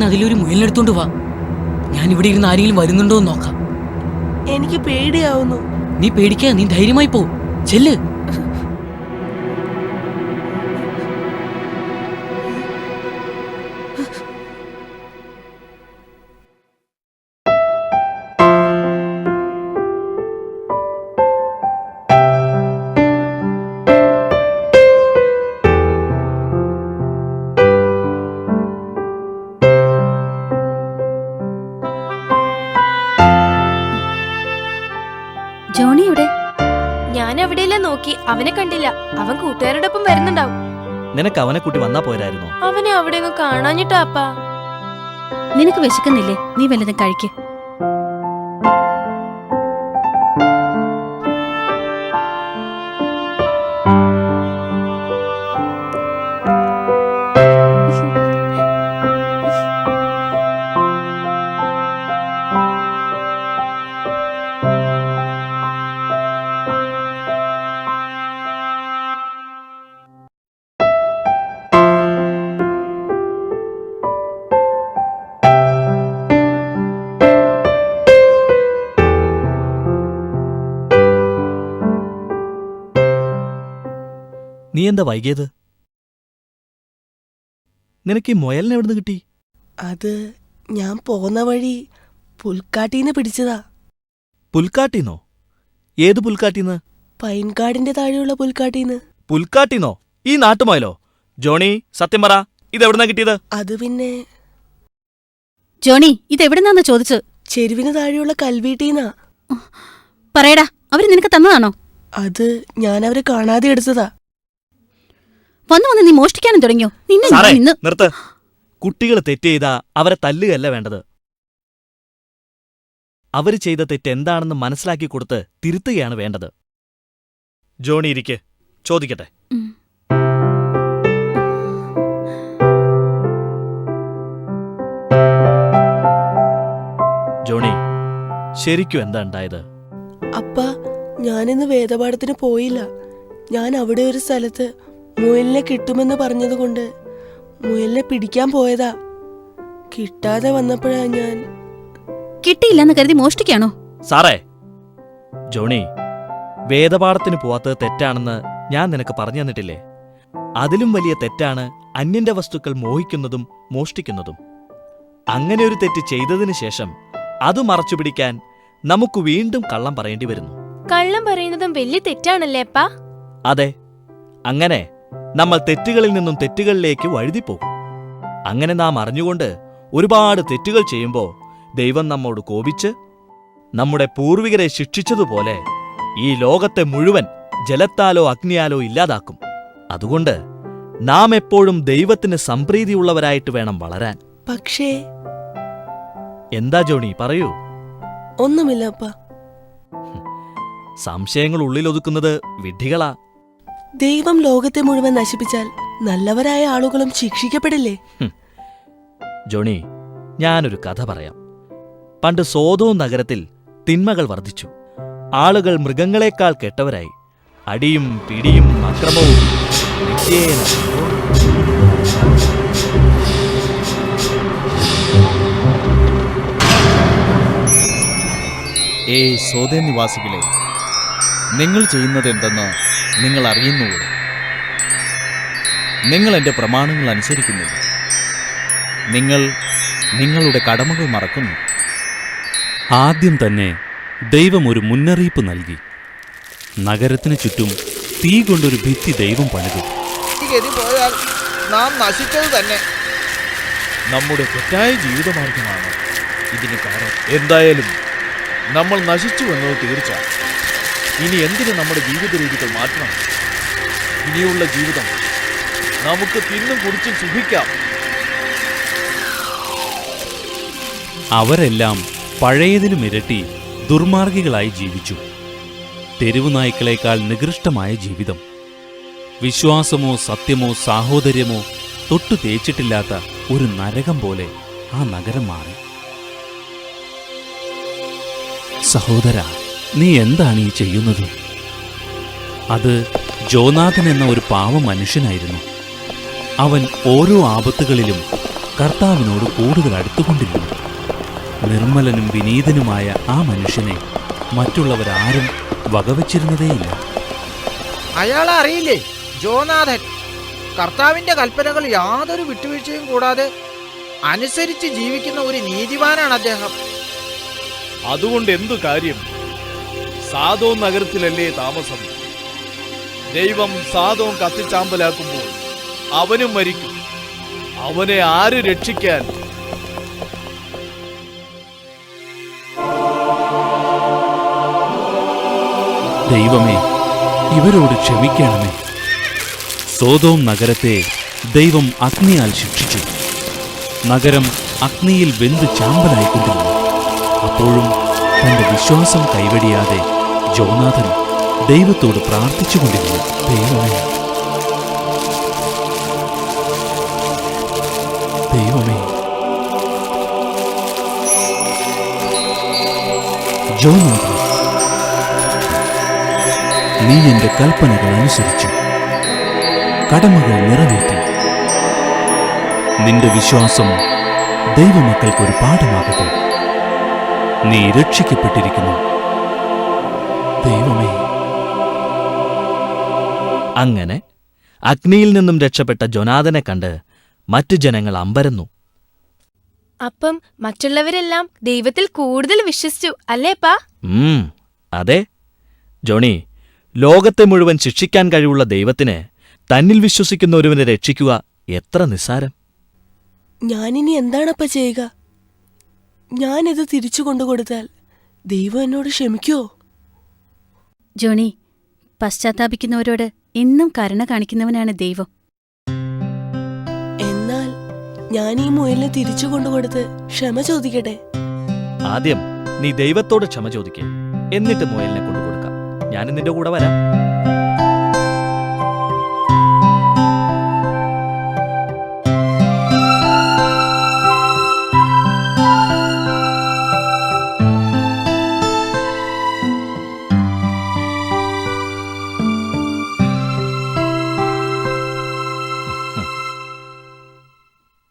അതിലൊരു മുയലിനെടുത്തോണ്ട് വാ. ഞാൻ ഇവിടെ ഇരുന്ന് ആരെങ്കിലും വരുന്നുണ്ടോ എന്ന് നോക്കാം. എനിക്ക് പേടിയാവുന്നു. നീ പേടിക്കാ, നീ ധൈര്യമായി പോ. ചെല്ല്. ജോണി എവിടെ? ഞാൻ അവിടെയെല്ലാം നോക്കി, അവനെ കണ്ടില്ല. അവൻ കൂട്ടുകാരോടൊപ്പം വരുന്നുണ്ടാവും. നിനക്ക് അവനെ കൂട്ടി വന്നാ പോരായിരുന്നോ? അവനെ അവിടെയൊന്നും കാണാഞ്ഞിട്ടാ അപ്പാ. നിനക്ക് വിശക്കുന്നില്ലേ? നീ വല്ലതും കഴിക്ക്. നീ എന്താ വൈകിയത്? നിനക്ക് ഈ മുയലിനെ എവിടുന്ന് കിട്ടി? അത് ഞാൻ പോന്ന വഴി പുൽക്കാട്ടീന്ന് പിടിച്ചതാ. പുൽക്കാട്ടിന്നോ? ഏത് പുൽക്കാട്ടിന്ന്? പൈൻകാടിന്റെ താഴെയുള്ള പുൽക്കാട്ടീന്ന്. പുൽക്കാട്ടിന്നോ? ഈ നാട്ടുമുയലോ? ജോണി, സത്യം പറ, ഇതെവിടുന്നാ കിട്ടിയത്? അത് പിന്നെ ജോണി, ഇതെവിടുന്നാന്ന് ചോദിച്ചു. ചെരുവിന് താഴെയുള്ള കൽവീട്ടീന്നാ. പറയടാ, അവര് നിനക്ക് തന്നതാണോ? അത് ഞാൻ അവരെ കാണാതെ എടുത്തതാ. വന്ന് നീ മോഷ്ടിക്കാനും തുടങ്ങിയോ? നിർത്ത്. കുട്ടികൾ തെറ്റ് ചെയ്താ അവരെ തല്ലുകയല്ല വേണ്ടത്. അവര് ചെയ്ത തെറ്റ് എന്താണെന്ന് മനസ്സിലാക്കി കൊടുത്ത് തിരുത്തുകയാണ് വേണ്ടത്. ജോണി ഇരിക്ക്, ചോദിക്കട്ടെ. ജോണി, ശരിക്കും എന്താ ഉണ്ടായത്? അപ്പ, ഞാനിന്ന് വേദപാഠത്തിന് പോയില്ല. ഞാൻ അവിടെ ഒരു സ്ഥലത്ത് മുയലിനെ കിട്ടുമെന്ന് പറഞ്ഞതുകൊണ്ട് മുയലിനെ പിടിക്കാൻ പോയതാ. കിട്ടാതെ വന്നപ്പോഴാ ഞാൻ. കിട്ടിയില്ലെന്ന് കരുതി മോഷ്ടിക്കാണോ? സാറേ, ജോണി, വേദപാഠത്തിന് പോവാത്തത് തെറ്റാണെന്ന് ഞാൻ നിനക്ക് പറഞ്ഞു തന്നിട്ടില്ലേ? അതിലും വലിയ തെറ്റാണ് അന്യന്റെ വസ്തുക്കൾ മോഹിക്കുന്നതും മോഷ്ടിക്കുന്നതും. അങ്ങനെ ഒരു തെറ്റ് ചെയ്തതിനു ശേഷം അത് മറച്ചുപിടിക്കാൻ നമുക്ക് വീണ്ടും കള്ളം പറയേണ്ടി വരുന്നു. കള്ളം പറയുന്നതും വലിയ തെറ്റാണല്ലേ അപ്പാ? അതെ, അങ്ങനെ നമ്മൾ തെറ്റുകളിൽ നിന്നും തെറ്റുകളിലേക്ക് വഴുതിപ്പോകും. അങ്ങനെ നാം അറിഞ്ഞുകൊണ്ട് ഒരുപാട് തെറ്റുകൾ ചെയ്യുമ്പോൾ ദൈവം നമ്മോട് കോപിച്ച് നമ്മുടെ പൂർവികരെ ശിക്ഷിച്ചതുപോലെ ഈ ലോകത്തെ മുഴുവൻ ജലത്താലോ അഗ്നിയാലോ ഇല്ലാതാക്കും. അതുകൊണ്ട് നാം എപ്പോഴും ദൈവത്തിന് സംപ്രീതിയുള്ളവരായിട്ട് വേണം വളരാൻ. പക്ഷേ എന്താ ജോണി, പറയൂ. ഒന്നുമില്ല അപ്പ. സംശയങ്ങൾ ഉള്ളിലൊതുക്കുന്നത് വിഡ്ഢികളാ. ദൈവം ലോകത്തെ മുഴുവൻ നശിപ്പിച്ചാൽ നല്ലവരായ ആളുകളും ശിക്ഷിക്കപ്പെടില്ലേ? ജോണി, ഞാനൊരു കഥ പറയാം. പണ്ട് സോദോം നഗരത്തിൽ തിന്മകൾ വർദ്ധിച്ചു. ആളുകൾ മൃഗങ്ങളെക്കാൾ കെട്ടവരായി. അടിയും പിടിയും അക്രമവും നിത്യേന. സോദേ നിവാസികളെ, നിങ്ങൾ ചെയ്യുന്നതെന്തെന്ന് നിങ്ങൾ അറിയുന്നുവോ? നിങ്ങൾ എൻ്റെ പ്രമാണങ്ങൾ അനുസരിക്കുന്നില്ല. നിങ്ങൾ നിങ്ങളുടെ കടമകൾ മറക്കുന്നു. ആദ്യം തന്നെ ദൈവം ഒരു മുന്നറിയിപ്പ് നൽകി. നഗരത്തിന് ചുറ്റും തീ കൊണ്ടൊരു ഭിത്തി ദൈവം പണിതു. പോയാൽ നാം നശിച്ചത് തന്നെ. നമ്മുടെ തെറ്റായ ജീവിതമാർഗമാണ് ഇതിന് കാരണം. എന്തായാലും നമ്മൾ നശിച്ചു എന്നത് തീർച്ച. ഇനി എന്തിനു നമ്മുടെ ജീവിത രീതികൾ മാറ്റണം? ഇനിയുള്ള ജീവിതം നമുക്ക് തിന്നും കുടിച്ചും സുഖിക്കാം. അവരെല്ലാം പഴയതിലും ഇരട്ടി ദുർമാർഗികളായി ജീവിച്ചു. തെരുവുനായ്ക്കളേക്കാൾ നികൃഷ്ടമായ ജീവിതം. വിശ്വാസമോ സത്യമോ സാഹോദര്യമോ തൊട്ടു തേച്ചിട്ടില്ലാത്ത ഒരു നരകം പോലെ ആ നഗരം മാറി. സഹോദരാ, നീ എന്താണ് ഈ ചെയ്യുന്നത്? അത് ജോനാഥൻ എന്ന ഒരു പാവ മനുഷ്യനായിരുന്നു. അവൻ ഓരോ ആപത്തുകളിലും കർത്താവിനോട് കൂടുതൽ അടുത്തുകൊണ്ടിരുന്നു. നിർമ്മലനും വിനീതനുമായ ആ മനുഷ്യനെ മറ്റുള്ളവരാരും വകവച്ചിരുന്നതേയില്ല. അയാളെ അറിയില്ലേ? ജോനാഥൻ. കർത്താവിന്റെ കൽപ്പനകൾ യാതൊരു വിട്ടുവീഴ്ചയും കൂടാതെ അനുസരിച്ച് ജീവിക്കുന്ന ഒരു നീതിമാനാണ് അദ്ദേഹം. അതുകൊണ്ട് എന്തു കാര്യം? സാദോം നഗരത്തിലല്ലേ താമസം? ദൈവം സാദോം കത്തിച്ചാമ്പലാക്കുമ്പോൾ അവനും മരിക്കും. അവനെ ആര് രക്ഷിക്കാൻ? ദൈവമേ, ഇവരോട് ക്ഷമിക്കണമേ. സോദോം നഗരത്തെ ദൈവം അഗ്നിയാൽ ശിക്ഷിച്ചു. നഗരം അഗ്നിയിൽ വെന്ത് ചാമ്പലായിക്കൊണ്ടിരുന്നു. അപ്പോഴും തന്റെ വിശ്വാസം കൈവെടിയാതെ ജോനാഥൻ ദൈവത്തോട് പ്രാർത്ഥിച്ചുകൊണ്ടിരുന്നു. ദൈവമേ, ദൈവമേ. ജോനാഥൻ, നീ എന്റെ കൽപ്പനകൾ അനുസരിച്ചു, കടമകൾ നിറവേറ്റി. നിന്റെ വിശ്വാസം ദൈവമക്കൾക്കൊരു പാഠമാകട്ടെ. നീ രക്ഷിക്കപ്പെട്ടിരിക്കുന്നു. ദൈവമേ. അങ്ങനെ അഗ്നിയിൽ നിന്നും രക്ഷപ്പെട്ട ജോനാഥനെ കണ്ട് മറ്റു ജനങ്ങൾ അമ്പരന്നു. അപ്പം മറ്റുള്ളവരെല്ലാം ദൈവത്തിൽ കൂടുതൽ വിശ്വസിച്ചു അല്ലേപ്പാ? അതെ ജോണി, ലോകത്തെ മുഴുവൻ ശിക്ഷിക്കാൻ കഴിവുള്ള ദൈവത്തിന് തന്നിൽ വിശ്വസിക്കുന്ന ഒരുവനെ രക്ഷിക്കുക എത്ര നിസ്സാരം. ഞാനിനി എന്താണപ്പ ചെയ്യുക? ഞാനിത് തിരിച്ചു കൊണ്ടുകൊടുത്താൽ ദൈവം എന്നോട് ക്ഷമിക്കുമോ? ജോണി, പശ്ചാത്താപിക്കുന്നവരോട് എന്നും കരുണ കാണിക്കുന്നവനാണ് ദൈവം. എന്നാൽ ഞാൻ ഈ മുയലിനെ തിരിച്ചു കൊണ്ടുകൊടുത്ത് ക്ഷമ ചോദിക്കട്ടെ? ആദ്യം നീ ദൈവത്തോട് ക്ഷമ ചോദിക്കേ, എന്നിട്ട് മുയലിനെ കൊണ്ടുകൊടുക്കാം. ഞാനും നിന്റെ കൂടെ വരാം.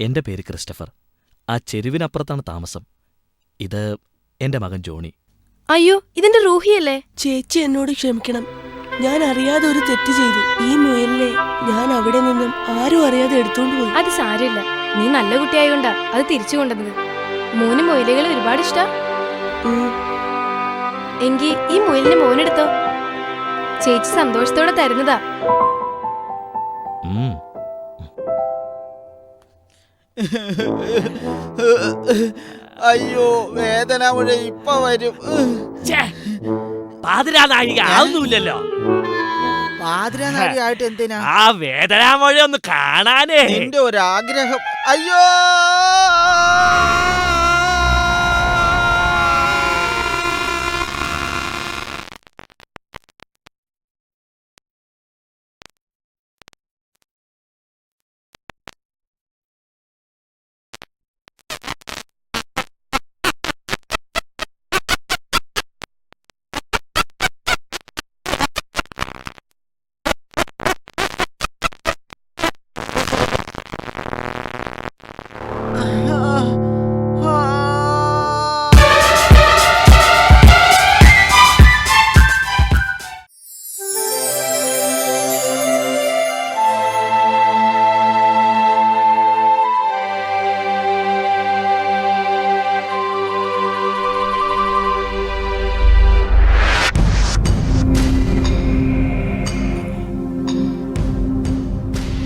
എന്റെ പേര് ക്രിസ്റ്റഫർ. ആ ചെരുവിനപ്പുറത്താണ് താമസം. ഇത് എന്റെ മകൻ ജോണി. അയ്യോ, ഇതിന്റെ റൂഹിയല്ലേ? ചേച്ചി എന്നോട് ക്ഷമിക്കണം. ഞാൻ അറിയാതെ ഒരു തെറ്റ് ചെയ്തു. ഈ മുയലിനെ ഞാൻ അവിടെ നിന്നും ആരും അറിയാതെ എടുത്തോണ്ട് പോയി. അത് സാരമില്ല, നീ നല്ല കുട്ടിയായോണ്ടാ അത് തിരിച്ചു കൊണ്ടുവന്നത്. 3 മുയലുകൾ ഒരുപാട് ഇഷ്ടാ. എങ്കി ഈ മുയലിനെ മോനെടുത്തോ. ചേച്ചി സന്തോഷത്തോടെ തരുന്നതാ. അയ്യോ, വേദന മുഴുവൻ ഇപ്പൊ വരും. പാതിരാനാഴിക ആവുന്നില്ലല്ലോ. പാതിരാനാഴികയായിട്ട് എന്തിനാ? ആ വേദനാമഴ ഒന്ന് കാണാനേ എന്റെ ഒരാഗ്രഹം. അയ്യോ,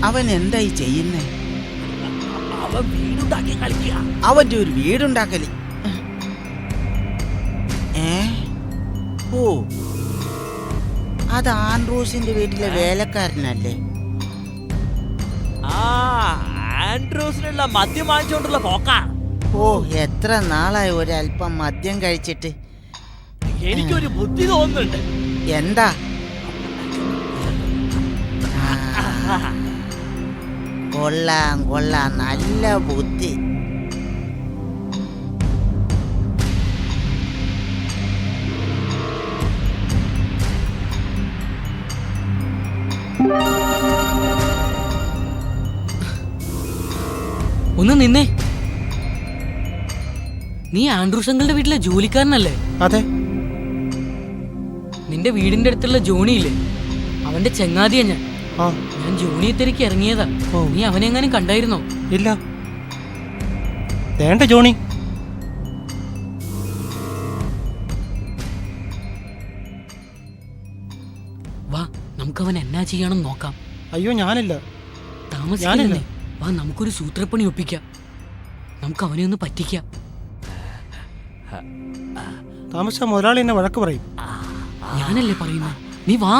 അവൻ എന്തായി ചെയ്യുന്നേ? അവൻ വീടുണ്ടാക്കി കളിക്കുക. അവന്റെ ഒരു വീടുണ്ടാക്കല്. ഓ, അത് ആൻഡ്രൂസിന്റെ വീട്ടിലെ വേലക്കാരനല്ലേ? ആൻഡ്രൂസിനുള്ള മദ്യം വാങ്ങിച്ചുകൊണ്ടുള്ള പോക്കാ. ഓ, എത്ര നാളായി ഒരല്പം മദ്യം കഴിച്ചിട്ട്. എനിക്കൊരു ബുദ്ധി തോന്നുന്നുണ്ട്. എന്താ? കൊള്ളാം കൊള്ളാം, നല്ല ബുദ്ധി. ഒന്ന് നിന്നേ. നീ ആൻഡ്രൂസ് അങ്കിളുടെ വീട്ടിലെ ജോലിക്കാരനല്ലേ? അതെ. നിന്റെ വീടിന്റെ അടുത്തുള്ള ജോണിയില്ലേ, അവന്റെ ചെങ്ങാതിയാ ഞാൻ. ഞാൻ ജോണിയെ തിരക്കി ഇറങ്ങിയതാ. നീ അവനെങ്ങാനും കണ്ടായിരുന്നോ? ഇല്ല. വേണ്ട ജോണി. വാ, നമുക്കവൻ എന്നാ ചെയ്യണം നോക്കാം. അയ്യോ ഞാനില്ല. താമസിക്കില്ലേ? വാ, നമുക്കൊരു സൂത്രപ്പണി ഒപ്പിക്കാം. നമുക്ക് അവനെ ഒന്ന് പറ്റിക്കാം. താമസിച്ച മുതലാളി എന്നെ വഴക്ക് പറയും. ഞാനല്ലേ പറയുന്നത്, നീ വാ.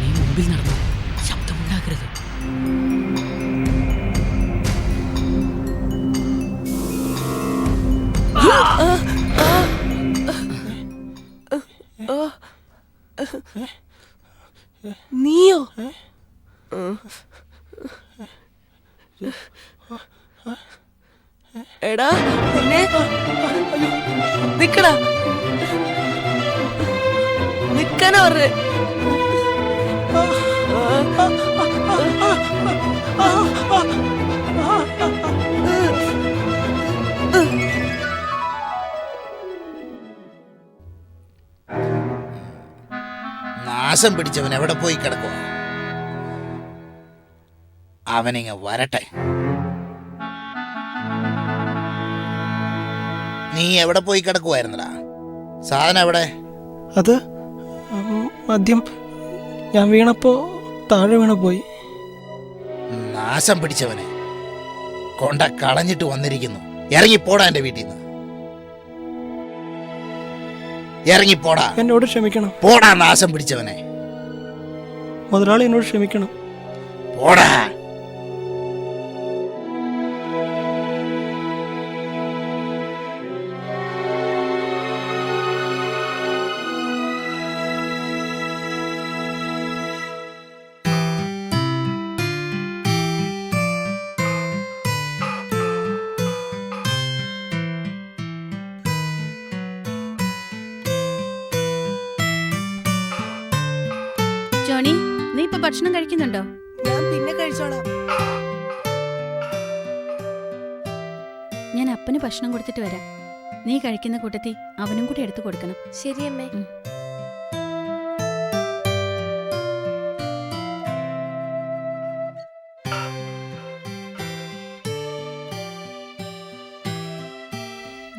നീ മുമ്പിൽ നടന്നു, ശബ്ദമുണ്ടാക്കരുത്. നീയോ? എടാ നിന്നെ നിക്കടാ, നിക്കാനാ പറഞ്ഞേ. നാശം പിടിച്ചവൻ എവിടെ പോയി കിടക്കുക? അവനിങ്ങ വരട്ടെ. നീ എവിടെ പോയി കിടക്കുവായിരുന്നടാ? സാധനം എവിടെ? അത് മദ്യം ഞാൻ വീണപ്പോ താഴെ വീണ പോയി. നാശം പിടിച്ചവനെ കൊണ്ട കളഞ്ഞിട്ട് വന്നിരിക്കുന്നു. ഇറങ്ങിപ്പോടാ എന്റെ വീട്ടിൽ നിന്ന്. ഇറങ്ങിപ്പോടാ. എന്നോട് ക്ഷമിക്കണം. പോടാ നാശം പിടിച്ചവനെ. മുതലാളി എന്നോട് ക്ഷമിക്കണം. പോടാ. ജോണി, നീ ഇപ്പൊ ഭക്ഷണം കഴിക്കുന്നുണ്ടോ? ഞാൻ പിന്നെ കഴിച്ചോളാം. ഞാൻ അപ്പന് ഭക്ഷണം കൊടുത്തിട്ട് വരാം. നീ കഴിക്കുന്ന കൂട്ടത്തിൽ അവനും കൂടി എടുത്തു കൊടുക്കണം. ശരി അമ്മേ.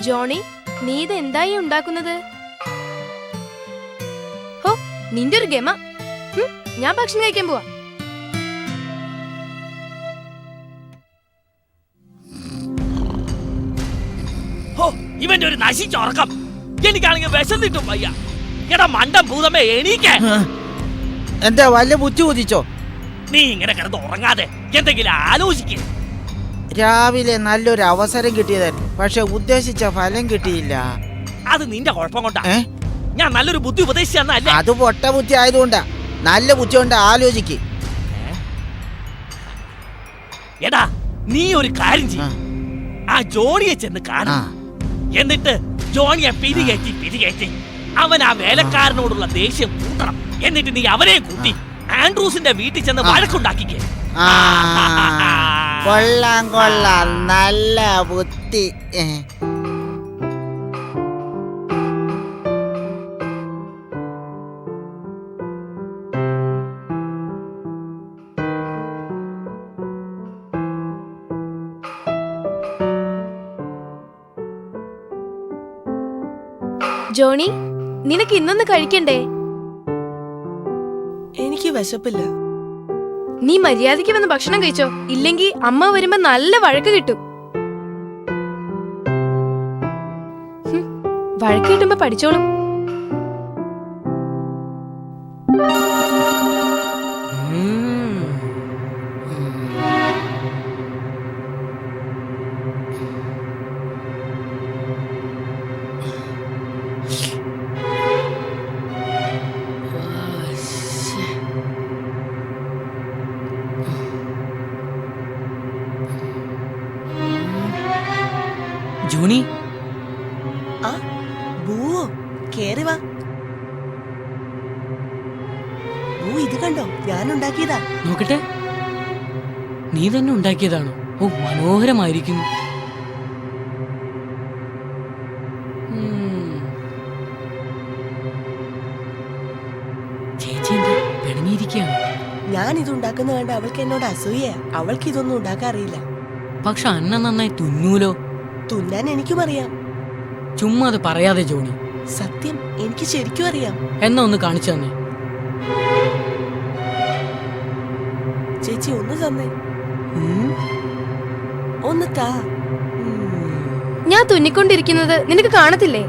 ജോണി, നീ ഇത് എന്തായി ഉണ്ടാക്കുന്നത്? ഹോ, നിന്റെ ഒരു ഗമ. ഞാൻ ഭക്ഷണം കഴിക്കാൻ പോവാ. ഇവന്റെ ഒരു നശിച്ച ഉറക്കം. എനിക്കാണെങ്കിൽ വിശന്നിട്ടും വയ്യ. എടാ മണ്ടം ഭൂതമേ, എണീക്കേ. എന്താ വല്ല ബുദ്ധി കുതിച്ചോ? നീ ഇങ്ങനെ കിടന്ന് ഉറങ്ങാതെ എന്തെങ്കിലും ആലോചിക്കേ. രാവിലെ നല്ലൊരു അവസരം കിട്ടിയതായിരുന്നു, പക്ഷെ ഉദ്ദേശിച്ച ഫലം കിട്ടിയില്ല. അത് നിന്റെ കുഴപ്പം കൊണ്ടാ. ഞാൻ നല്ലൊരു ബുദ്ധി ഉപദേശിച്ചല്ലേ. അത് പൊട്ട ബുദ്ധി ആയതുകൊണ്ടാ. നല്ല ബുദ്ധി കൊണ്ട് ആലോചിക്ക്. എടാ നീ ഒരു കാര്യം ചെയ്യ, ആ ജോണിയെ ചെന്ന് കാണാ. എന്നിട്ട് ജോണിയെ പിരികേറ്റി അവൻ ആ വേലക്കാരനോടുള്ള ദേഷ്യം കൂട്ടണം. എന്നിട്ട് നീ അവനെ കൂട്ടി ആൻഡ്രൂസിന്റെ വീട്ടിൽ ചെന്ന് വഴക്കുണ്ടാക്കിക്കേ. കൊള്ളാം കൊള്ളാം, നല്ല ബുദ്ധി. ജോണി, നിനക്ക് ഇന്നൊന്ന് കഴിക്കണ്ടേ? എനിക്ക് വിശപ്പില്ല. നീ മര്യാദയ്ക്ക് വന്ന് ഭക്ഷണം കഴിച്ചോ, ഇല്ലെങ്കിൽ അമ്മ വരുമ്പോ നല്ല വഴക്ക് കിട്ടും. വഴക്ക് കിട്ടുമ്പോ പഠിച്ചോളും. ജോണി ആ ബൂവോ കേറി വാ. ബൂ ഇത് കണ്ടോ, ഞാൻ ഉണ്ടാക്കിയതാ. നോക്കട്ടെ, നീ തന്നെ ഉണ്ടാക്കിയതാണോ? ഓ, മനോഹരമായിരിക്കുന്നു. ചേച്ചി എന്താ പിണങ്ങിയിരിക്കുകയാണ്? ഞാൻ ഇത് ഉണ്ടാക്കുന്ന കണ്ട് അവൾക്ക് എന്നോട് അസൂയ. അവൾക്ക് ഇതൊന്നും ഉണ്ടാക്കാൻ അറിയില്ല. പക്ഷെ അന്ന നന്നായി തുന്നൂലോ? തുന്നാൻ എനിക്കും അറിയാം. ചുമ്മാ അത് പറയാതെ ജോണി. സത്യം, എനിക്ക് ശരിക്കും അറിയാം. എന്നാ ഒന്ന് കാണിച്ചു തന്നെ. ചേച്ചി ഒന്ന് തന്നെ, ഒന്ന് താ. ഞാൻ തുന്നിക്കൊണ്ടിരിക്കുന്നത് നിനക്ക് കാണത്തില്ലേ?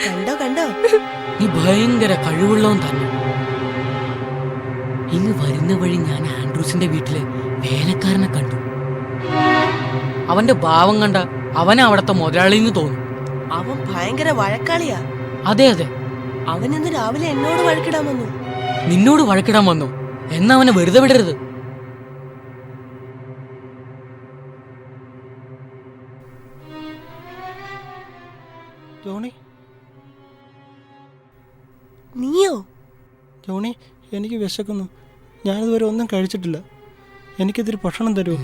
കണ്ടോ കണ്ടോ, നീ ഭയങ്കര കഴിവുള്ളവൻ തന്നെ. ഇങ്ങ് വരുന്ന വഴി ഞാൻ ആൻഡ്രൂസിന്റെ വീട്ടിലെ വേലക്കാരനെ കണ്ടു. അവന്റെ ഭാവം കണ്ട അവനെ അവിടത്തെ മുതലാളിന്ന് തോന്നും. അവൻ ഭയങ്കര വഴക്കാളിയാ. അതെ അതെ, അവൻ ഇന്ന് രാവിലെ എന്നോട് വഴക്കിടാൻ വന്നു. നിന്നോട് വഴക്കിടാൻ വന്നു? എന്നാ അവനെ വെറുതെ വിടരുത്. ജോണി, നീയോ? ജോണി, എനിക്ക് വിശക്കുന്നു. ഞാനിതുവരെ ഒന്നും കഴിച്ചിട്ടില്ല. എനിക്കിതിരി ഭക്ഷണം തരുമോ?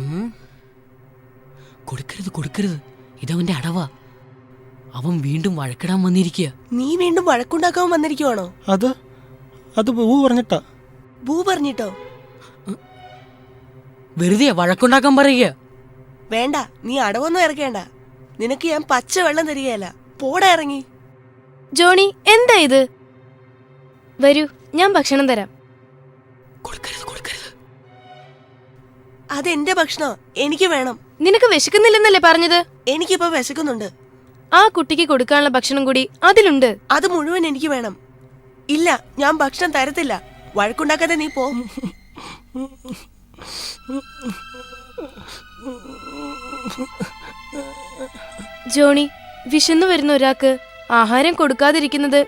കൊടുക്കരുത് കൊടുക്കരുത്, ഇതവന്റെ അടവാ. അവൻ വീണ്ടും വഴക്കിടാൻ വന്നിരിക്കുക. നീ വീണ്ടും വഴക്കുണ്ടാക്കാൻ വന്നിരിക്കുവാണോ? അത് ബൂ പറഞ്ഞിട്ടാ. ബൂ പറഞ്ഞിട്ടോ? വെറുതെ വഴക്കുണ്ടാക്കാൻ പറയുക. വേണ്ട, നീ അടവൊന്നും ഇറക്കേണ്ട. നിനക്ക് ഞാൻ പച്ച വെള്ളം തരികയല്ല. പോടാ ഇറങ്ങി. ജോണി, എന്താ ഇത്? വരൂ, ഞാൻ ഭക്ഷണം തരാം. കൊടുക്കരുത് കൊടുക്കരുത്. അതെന്റെ ഭക്ഷണം, എനിക്ക് വേണം. നിനക്ക് വിശക്കുന്നില്ലെന്നല്ലേ പറഞ്ഞത്? എനിക്കിപ്പോ വിശക്കുന്നുണ്ട്. ആ കുട്ടിക്ക് കൊടുക്കാനുള്ള ഭക്ഷണം കൂടി അതിലുണ്ട്. അത് മുഴുവൻ എനിക്ക് വേണം. ഇല്ല, ഞാൻ ഭക്ഷണം തരത്തില്ല. വഴക്കുണ്ടാക്കാതെ നീ പോ. ജോണി, വിശന്നു വരുന്ന ഒരാൾക്ക് ആഹാരം കൊടുക്കാതിരിക്കുന്നത്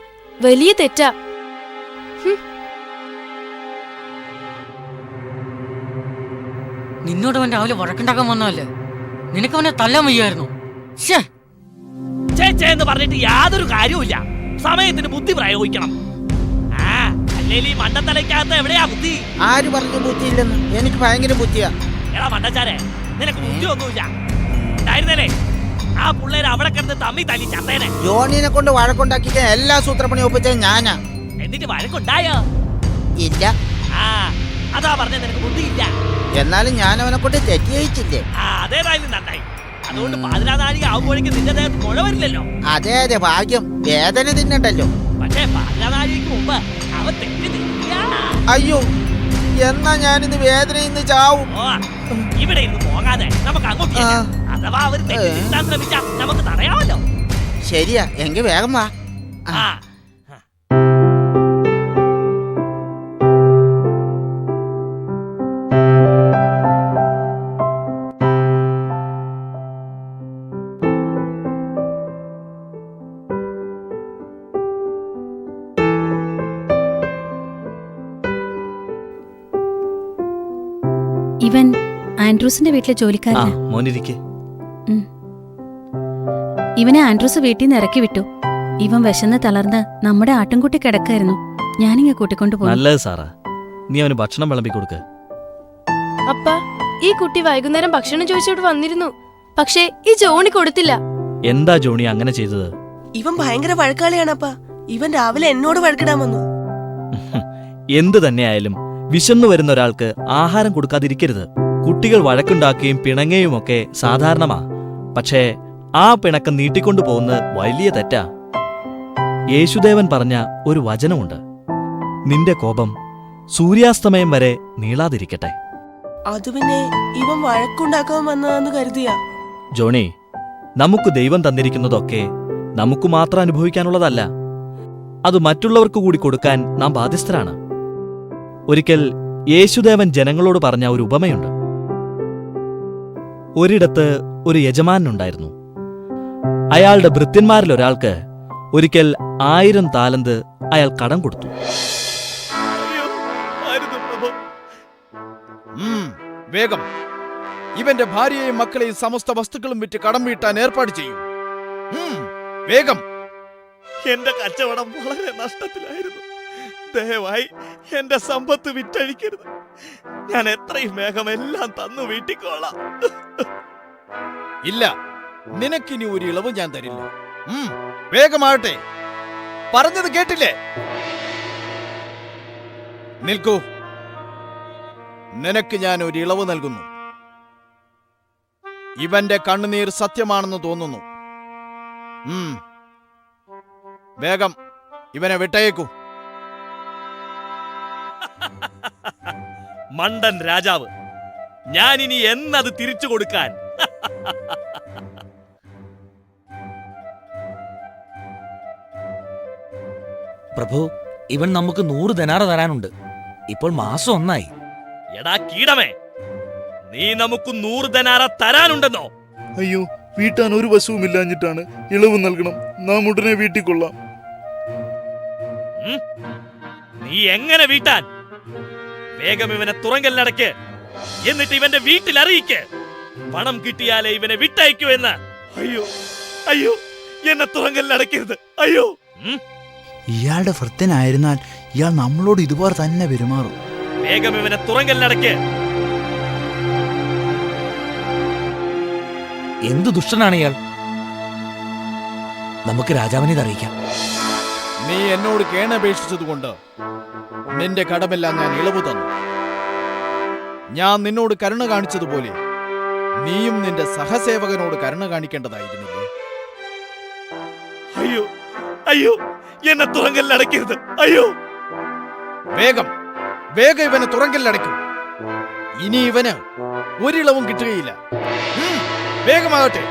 വലിയ തെറ്റാ. നിന്നോട് അവൻ രാവിലെ വഴക്കുണ്ടാക്കാൻ വന്നതല്ലേ? നിനക്ക് അവനെ തല്ലാൻ വയ്യായിരുന്നു. ചേച്ചേ എന്ന് പറഞ്ഞിട്ട് യാതൊരു കാര്യവുമില്ല. സമയത്തിന് ബുദ്ധി പ്രയോഗിക്കണം. അല്ലേലീ മണ്ടത്തലയ്ക്കകത്ത് എവിടെയാ ബുദ്ധി? ആര് പറഞ്ഞു ബുദ്ധിയില്ലെന്ന്? എനിക്ക് ഭയങ്കര ബുദ്ധിയാ. എടാ മണ്ടച്ചാരെ, നിനക്ക് ബുദ്ധിയൊന്നുമില്ല. ഉണ്ടായിരുന്നല്ലേ ആ പിള്ളേര് അവിടെ കിടന്ന് തമ്മി തല്ലി ചത്തേനെ. ജോണിനെ കൊണ്ട് വഴക്കുണ്ടാക്കിക്കാൻ എല്ലാ സൂത്രപ്പണി ഒപ്പിച്ചത് ഞാനാ. എന്നിട്ട് വഴക്കുണ്ടായോ? ഇല്ല. അതാ പറഞ്ഞ നിനക്ക് ബുദ്ധിയില്ല. എന്നാലും ഞാൻ അവനെ കൊണ്ട് തെറ്റ് ചെയ്യിച്ചില്ലേ? അതേതായാലും നന്നായി. അതുകൊണ്ട് 14 നാഴിക ആവുമ്പോഴേക്കും നിന്റെ ദേഹത്ത് മുഴ വരില്ലല്ലോ. അതെ അതെ, ഭാഗ്യം. വേദന തിന്നണ്ടല്ലോ. പക്ഷേ 14 നാഴികക്ക് മുമ്പ് അവൻ തെറ്റി തിരില്ല. അയ്യോ, എന്നാ ഞാനിന്ന് വേദനയിന്ന് ചാവും. ഇവിടെ ഇന്ന് പോകാതെ നമുക്ക് അങ്ങോട്ട് ചെല്ലാം. അഥവാ അവർ തെറ്റി തിരുത്താൻ ശ്രമിച്ചാ നമുക്ക് തടയാമല്ലോ. ശരിയാ, എങ്കിൽ വേഗം വാ. ഇവൻ ആൻഡ്രൂസിന്റെ വീട്ടിലെ ജോലിക്കാരനാ. മോനിരിക്കെ. ഇവനെ ആൻഡ്രൂസ് വീട്ടിൽ നിന്ന് ഇറക്കി വിട്ടു. ഇവൻ വിശന്ന് തളർന്ന് നമ്മുടെ ആട്ടിൻകുട്ടി കിടക്കായിരുന്നു. ഞാനിങ്ങ കൂട്ടിക്കൊണ്ടു പോകും. നല്ലത് സാറാ. നീ അവന് ഭക്ഷണം വിളമ്പി കൊടുക്ക. അപ്പ, ഈ കുട്ടി വൈകുന്നേരം ഭക്ഷണം ചോദിച്ചോട്ട് വന്നിരുന്നു. പക്ഷേ ഈ ജോണി കൊടുത്തില്ല. എന്താ ജോണി അങ്ങനെ ചെയ്തത്? ഇവൻ ഭയങ്കര വഴക്കാളിയാണപ്പാ. ഇവൻ രാവിലെ എന്നോട് വഴക്കിടാൻ വന്നു. എന്തു തന്നെയായാലും വിശന്നു വരുന്ന ഒരാൾക്ക് ആഹാരം കൊടുക്കാതിരിക്കരുത്. കുട്ടികൾ വഴക്കുണ്ടാക്കുകയും പിണങ്ങുകയും ഒക്കെ സാധാരണമാ. പക്ഷേ ആ പിണക്കം നീട്ടിക്കൊണ്ടു പോകുന്നത് വലിയ തെറ്റാ. യേശുദേവൻ പറഞ്ഞ ഒരു വചനമുണ്ട്: നിന്റെ കോപം സൂര്യാസ്തമയം വരെ നീളാതിരിക്കട്ടെ. അത് പിന്നെ ഇവൻ വഴക്കുണ്ടാക്കാൻ വന്നതാന്ന് കരുതിയാ. ജോണി, നമുക്ക് ദൈവം തന്നിരിക്കുന്നതൊക്കെ നമുക്ക് മാത്രം അനുഭവിക്കാനുള്ളതല്ല. അത് മറ്റുള്ളവർക്ക് കൂടി കൊടുക്കാൻ നാം ബാധ്യസ്ഥരാണ്. ഒരിക്കൽ യേശുദേവൻ ജനങ്ങളോട് പറഞ്ഞ ഒരു ഉപമയുണ്ട്. ഒരിടത്ത് ഒരു യജമാനുണ്ടായിരുന്നു. അയാളുടെ ഭൃത്യന്മാരിൽ ഒരാൾക്ക് ഒരിക്കൽ 1000 താലന്ത് അയാൾ കടം കൊടുത്തു. വേഗം ഇവന്റെ ഭാര്യയെയും മക്കളെയും സമസ്ത വസ്തുക്കളും വിറ്റ് കടം വീട്ടാൻ ഏർപ്പാട് ചെയ്യൂ. വേഗം. എന്റെ കച്ചവടം വളരെ നഷ്ടത്തിലായിരുന്നു. ദയവായി എന്റെ സമ്പത്ത് വിറ്റഴിക്കരുത്. ഞാൻ എത്രയും വേഗം എല്ലാം തന്നു വീട്ടിക്കോളാം. ഇല്ല, നിനക്കിനി ഒരു ഇളവ് ഞാൻ തരില്ല. വേഗമാകട്ടെ, പറഞ്ഞത് കേട്ടില്ലേ? നിൽക്കൂ, നിനക്ക് ഞാൻ ഒരു ഇളവ് നൽകുന്നു. ഇവന്റെ കണ്ണുനീർ സത്യമാണെന്ന് തോന്നുന്നു. വേഗം ഇവനെ വിട്ടയേക്കൂ. മണ്ടൻ രാജാവ്, ഞാനിനി എന്നത് തിരിച്ചു കൊടുക്കാൻ? പ്രഭു, ഇവൻ നമുക്ക് 100 ദിനാറ് തരാനുണ്ട്. ഇപ്പോൾ മാസം 1 എടാ കീടമേ, നീ നമുക്ക് 100 ദിനാറ തരാനുണ്ടെന്നോ? അയ്യോ, വീട്ടാൻ ഒരു വശവും ഇല്ലാഞ്ഞിട്ടാണ്. ഇളവ് നൽകണം. നാം ഉടനെ വീട്ടിക്കൊള്ളാം. നീ എങ്ങനെ വീട്ടാൻ? വേഗം ഇവനെ തുറങ്കലിലടയ്ക്ക്. എന്നിട്ട് ഇവന്റെ വീട്ടിൽ അറിയിക്ക്. പണം കിട്ടിയാലേ ഇവനെ വിട്ടയക്കൂ എന്ന്. അയ്യോ അയ്യോ, എന്നെ തുറങ്കലിലടയ്ക്കരുത്. അയ്യോ. ഇയാളുടെ ഭൃത്യനായിരുന്നാൽ ഇയാൾ നമ്മളോട് ഇതുപോലെ തന്നെ പെരുമാറും. വേഗം ഇവനെ തുറങ്കലിലടയ്ക്ക്. എന്തു ദുഷ്ടനാണ് ഇയാൾ. നമുക്ക് രാജാവിനെ അറിയിക്കാം. നീ എന്നോട് കേണപേക്ഷിച്ചതുകൊണ്ട് നിന്റെ കടമെല്ലാം ഞാൻ ഇളവ് തന്നു. ഞാൻ നിന്നോട് കരുണ കാണിച്ചതുപോലെ നീയും നിന്റെ സഹസേവകനോട് കരുണ കാണിക്കേണ്ടതായിരുന്നില്ലേ? അയ്യോ അയ്യോ, എന്നെ തുറങ്കലിലടയ്ക്കരുത്. അയ്യോ. വേഗം വേഗം ഇവനെ തുറങ്കലിലടയ്ക്കും. ഇനി ഇവന് ഒരിളവും കിട്ടുകയില്ല. വേഗമാകട്ടെ.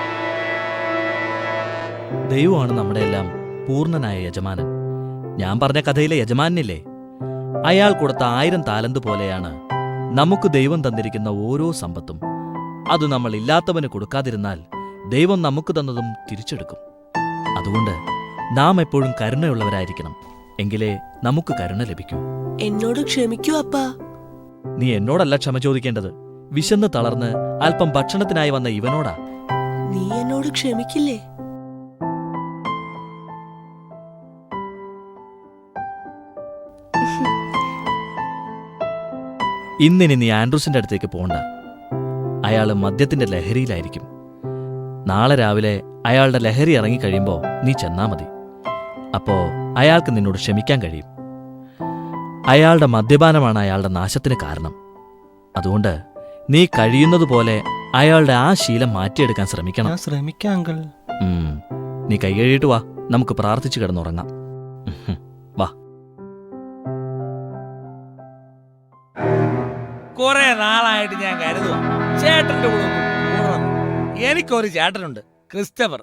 ദൈവമാണ് നമ്മുടെ എല്ലാം പൂർണ്ണനായ യജമാനൻ. ഞാൻ പറഞ്ഞ കഥയിലെ യജമാനില്ലേ, അയാൾ കൊടുത്ത 1000 താലന്ത് പോലെയാണ് നമുക്ക് ദൈവം തന്നിരിക്കുന്ന ഓരോ സമ്പത്തും. അത് നമ്മൾ ഇല്ലാത്തവന് കൊടുക്കാതിരുന്നാൽ ദൈവം നമുക്ക് തന്നതും തിരിച്ചെടുക്കും. അതുകൊണ്ട് നാം എപ്പോഴും കരുണയുള്ളവരായിരിക്കണം. എങ്കിലേ നമുക്ക് കരുണ ലഭിക്കൂ. എന്നോട് ക്ഷമിക്കൂ അപ്പാ. നീ എന്നോടല്ല ക്ഷമ ചോദിക്കേണ്ടത്. വിശന്ന് തളർന്ന് അല്പം ഭക്ഷണത്തിനായി വന്ന ഇവനോടാ. നീ എന്നോട് ക്ഷമിക്കില്ലേ? ഇന്നിനി നീ ആൻഡ്രൂസിന്റെ അടുത്തേക്ക് പോണ്ട. അയാള് മദ്യത്തിന്റെ ലഹരിയിലായിരിക്കും. നാളെ രാവിലെ അയാളുടെ ലഹരി ഇറങ്ങിക്കഴിയുമ്പോ നീ ചെന്നാ മതി. അപ്പോ അയാൾക്ക് നിന്നോട് ക്ഷമിക്കാൻ കഴിയും. അയാളുടെ മദ്യപാനമാണ് അയാളുടെ നാശത്തിന് കാരണം. അതുകൊണ്ട് നീ കഴിയുന്നതുപോലെ അയാളുടെ ആ ശീലം മാറ്റിയെടുക്കാൻ ശ്രമിക്കണം. ശ്രമിക്കാം അങ്കിൾ. നീ കൈ കഴുകിയിട്ട് വാ, നമുക്ക് പ്രാർത്ഥിച്ചു കിടന്നുറങ്ങാം. വാ. കുറെ നാളായിട്ട് ഞാൻ കരുതുക ചേട്ടന്റെ കൂടെ കൂടണം. എനിക്കൊരു ചേട്ടനുണ്ട്, ക്രിസ്റ്റഫർ.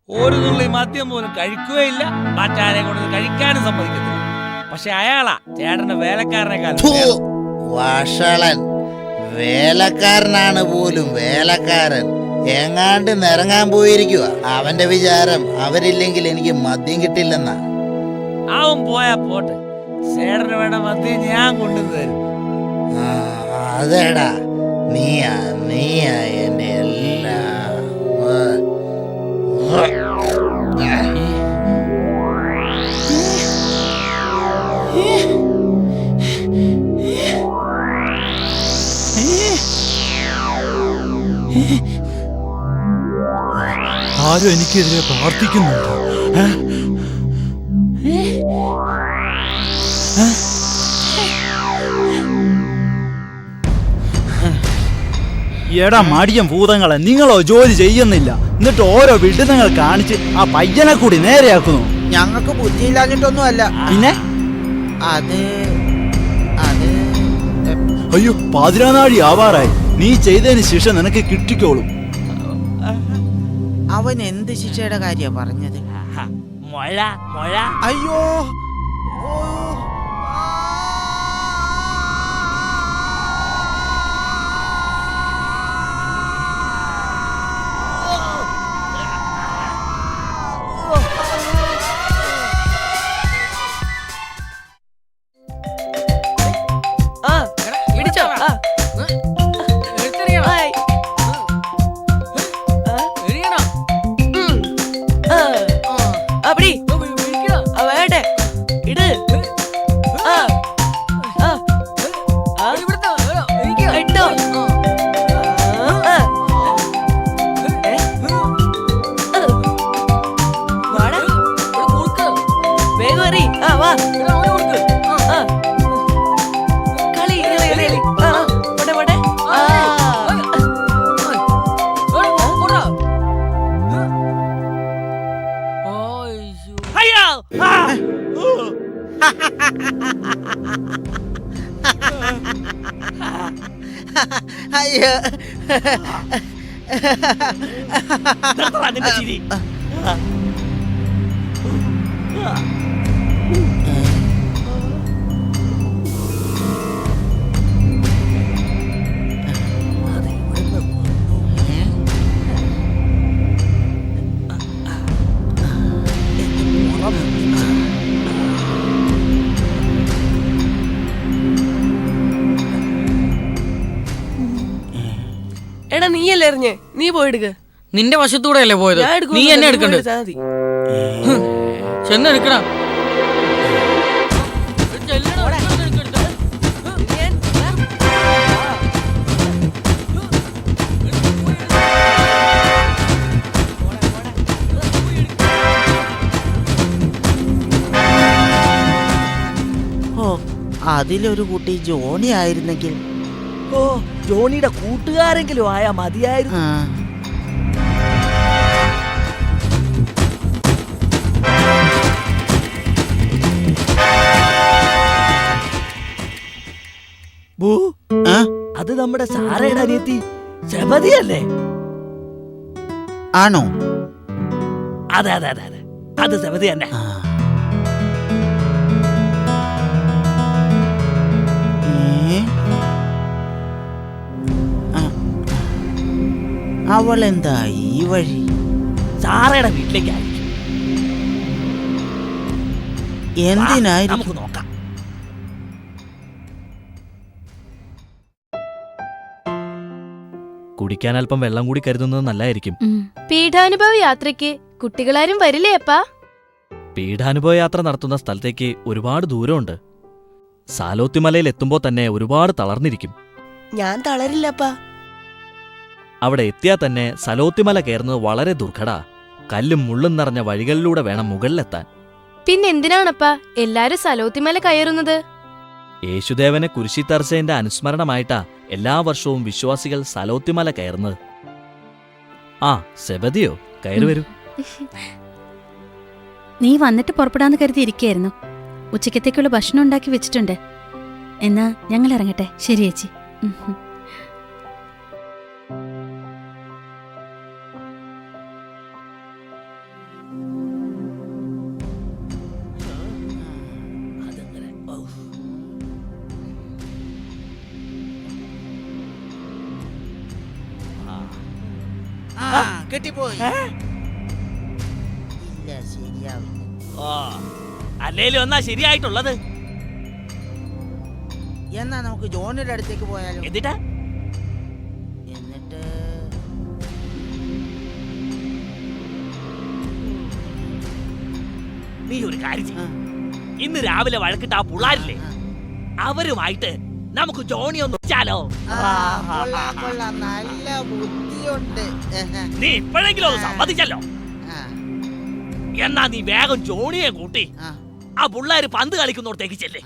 ഒരു തുള്ളി മദ്യം പോലും കഴിക്കുകയില്ല, മറ്റാരെ കൊണ്ട് കഴിക്കാനും സമ്മതിക്കത്തില്ല. പക്ഷെ അയാളാ ചേട്ടന്റെ വേലക്കാരനെക്കാൾ വഷളൻ. വേലക്കാരനാണ് പോലും വേലക്കാരൻ. എങ്ങാണ്ട് നിറങ്ങാൻ പോയിരിക്കുക. അവന്റെ വിചാരം അവരില്ലെങ്കിൽ എനിക്ക് മദ്യം കിട്ടില്ലെന്നാ. അവൻ പോയാ പോട്ടെ, ചേട്ടന് വേണ്ട മദ്യം ഞാൻ കൊണ്ടുതരും. അതേടാ, നീയാ എന്റെ എല്ലാം. ആരും എനിക്കെതിരെ പ്രാർത്ഥിക്കുന്നുണ്ടോ? എടാ മടിയൻ ഭൂതങ്ങളെ, നിങ്ങളോ ജോലി ചെയ്യുന്നില്ല, എന്നിട്ട് ഓരോ വിടുതങ്ങൾ കാണിച്ച് ആ പയ്യനെ കൂടി നേരെയാക്കുന്നു. ഞങ്ങൾക്ക് ബുദ്ധിയില്ലാഞ്ഞിട്ടൊന്നും അല്ല. പിന്നെ അത് അയ്യോ, 11 ആവാറായി. നീ ചെയ്തതിന് ശിക്ഷ നിനക്ക് കിട്ടിക്കോളും. അവൻ എന്ത് ശിക്ഷയുടെ കാര്യ പറഞ്ഞത്? അയ്യോ, അയ്യോ നിർത്തടാ നിന്റെ ചിരി. എടാ നീയല്ലേ എറിഞ്ഞേ, നീ പോയെടുക്ക. നിന്റെ വശത്തൂടെ അല്ലേ പോയത്, ഞാൻ എടുക്കും, നീ എന്നെ എടുക്കണ്ടേ? എടുത്താ മതി. ചെന്ന് എടുക്കടാ. ഓ, അതിലൊരു കുട്ടി ജോണി ആയിരുന്നെങ്കിൽ. ഓ, ജോണിയുടെ കൂട്ടുകാരെങ്കിലും ആയാ മതിയായിരുന്നു. ബൂ, അത് നമ്മുടെ സാറയുടെ അനിയത്തി സെബദിയല്ലേ? ആണോ? അതെ അതെ അതെ അതെ, അത് സെബദി തന്നെ. അവൾ എന്താ ഈ വഴി? സാറയുടെ വീട്ടിലേക്കായിരിക്കും. എന്തിനായിരിക്കും? നമുക്ക് നോക്കാം. കുടിക്കാൻ അല്പം വെള്ളം കൂടി കരുതുന്നത് നല്ലതായിരിക്കും. പീഠാനുഭവ യാത്രയ്ക്ക് കുട്ടികളാരും വരില്ലേ അപ്പാ? പീഠാനുഭവ യാത്ര നടത്തുന്ന സ്ഥലത്തേക്ക് ഒരുപാട് ദൂരമുണ്ട്. സാലോത്തിമലയിൽ എത്തുമ്പോൾ തന്നെ ഒരുപാട് തളർന്നിരിക്കും. ഞാൻ തളരില്ലപ്പാ. അവിടെ എത്തിയാൽ തന്നെ സലോത്തിമല കയറുന്നത് വളരെ ദുർഘടാ. കല്ലും മുള്ളും നിറഞ്ഞ വഴികളിലൂടെ വേണം മുകളിലെത്താൻ. പിന്നെന്തിനാണപ്പാ എല്ലാരും സലോത്തിമല കയറുന്നത്? യേശുദേവനെ കുരിശിത്തർച്ചേന്റെ അനുസ്മരണമായിട്ടാ എല്ലാ വർഷവും വിശ്വാസികൾ സലോത്തിമല കയറുന്നത്. ആ സെബദിയോ, കയറി വരൂ. നീ വന്നിട്ട് പുറപ്പെടാന്ന് കരുതി ഇരിക്കുകയായിരുന്നു. ഉച്ചക്കത്തേക്കുള്ള ഭക്ഷണം ഉണ്ടാക്കി വെച്ചിട്ടുണ്ട്. എന്നാ ഞങ്ങൾ ഇറങ്ങട്ടെ. ശരി ചേച്ചി. കെട്ടിപ്പോയി. ഇല്ല, ശരിയാവില്ല. അല്ലേലും എന്നാ ശരിയായിട്ടുള്ളത്. എന്നാ നമുക്ക് ജോണിയുടെ അടുത്തേക്ക് പോയാലോ? എന്നിട്ട് നീ ഒരു കാര്യം ചെയ്യ്. ഇന്ന് രാവിലെ വഴക്കിട്ട ആ പുള്ളാരില്ലേ, അവരുമായിട്ട് നമുക്ക് ജോണി ഒന്ന് വെച്ചാലോ? നല്ല ബുദ്ധിയുണ്ട്. നീ ഇപ്പോഴെങ്കിലും ഒന്ന് സമ്മതിച്ചല്ലോ. എന്നാ നീ വേഗം ജോണിയെ കൂട്ടി ആ പുള്ളാര് പന്ത് കളിക്കുന്നോടത്തേക്ക് ചെല്ലേ.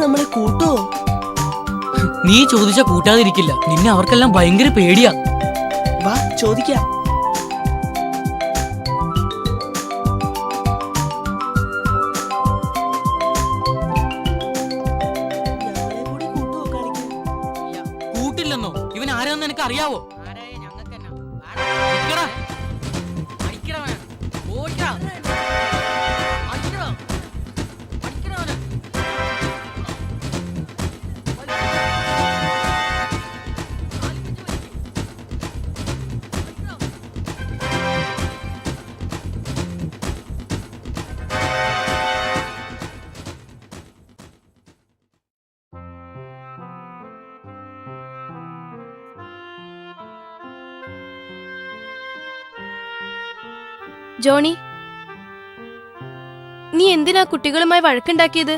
നമ്മളെ കൂട്ടുവോ? നീ ചോദിച്ച കൂട്ടാതിരിക്കില്ല. നിന്നെ അവർക്കെല്ലാം ഭയങ്കര പേടിയാ. വാ ചോദിക്കാം. കൂട്ടില്ലെന്നോ? ഇവൻ ആരാന്ന് നിനക്ക് അറിയാവോ? ജോണി, നീ എന്തിനാ കുട്ടികളുമായി വഴക്കുണ്ടാക്കിയത്?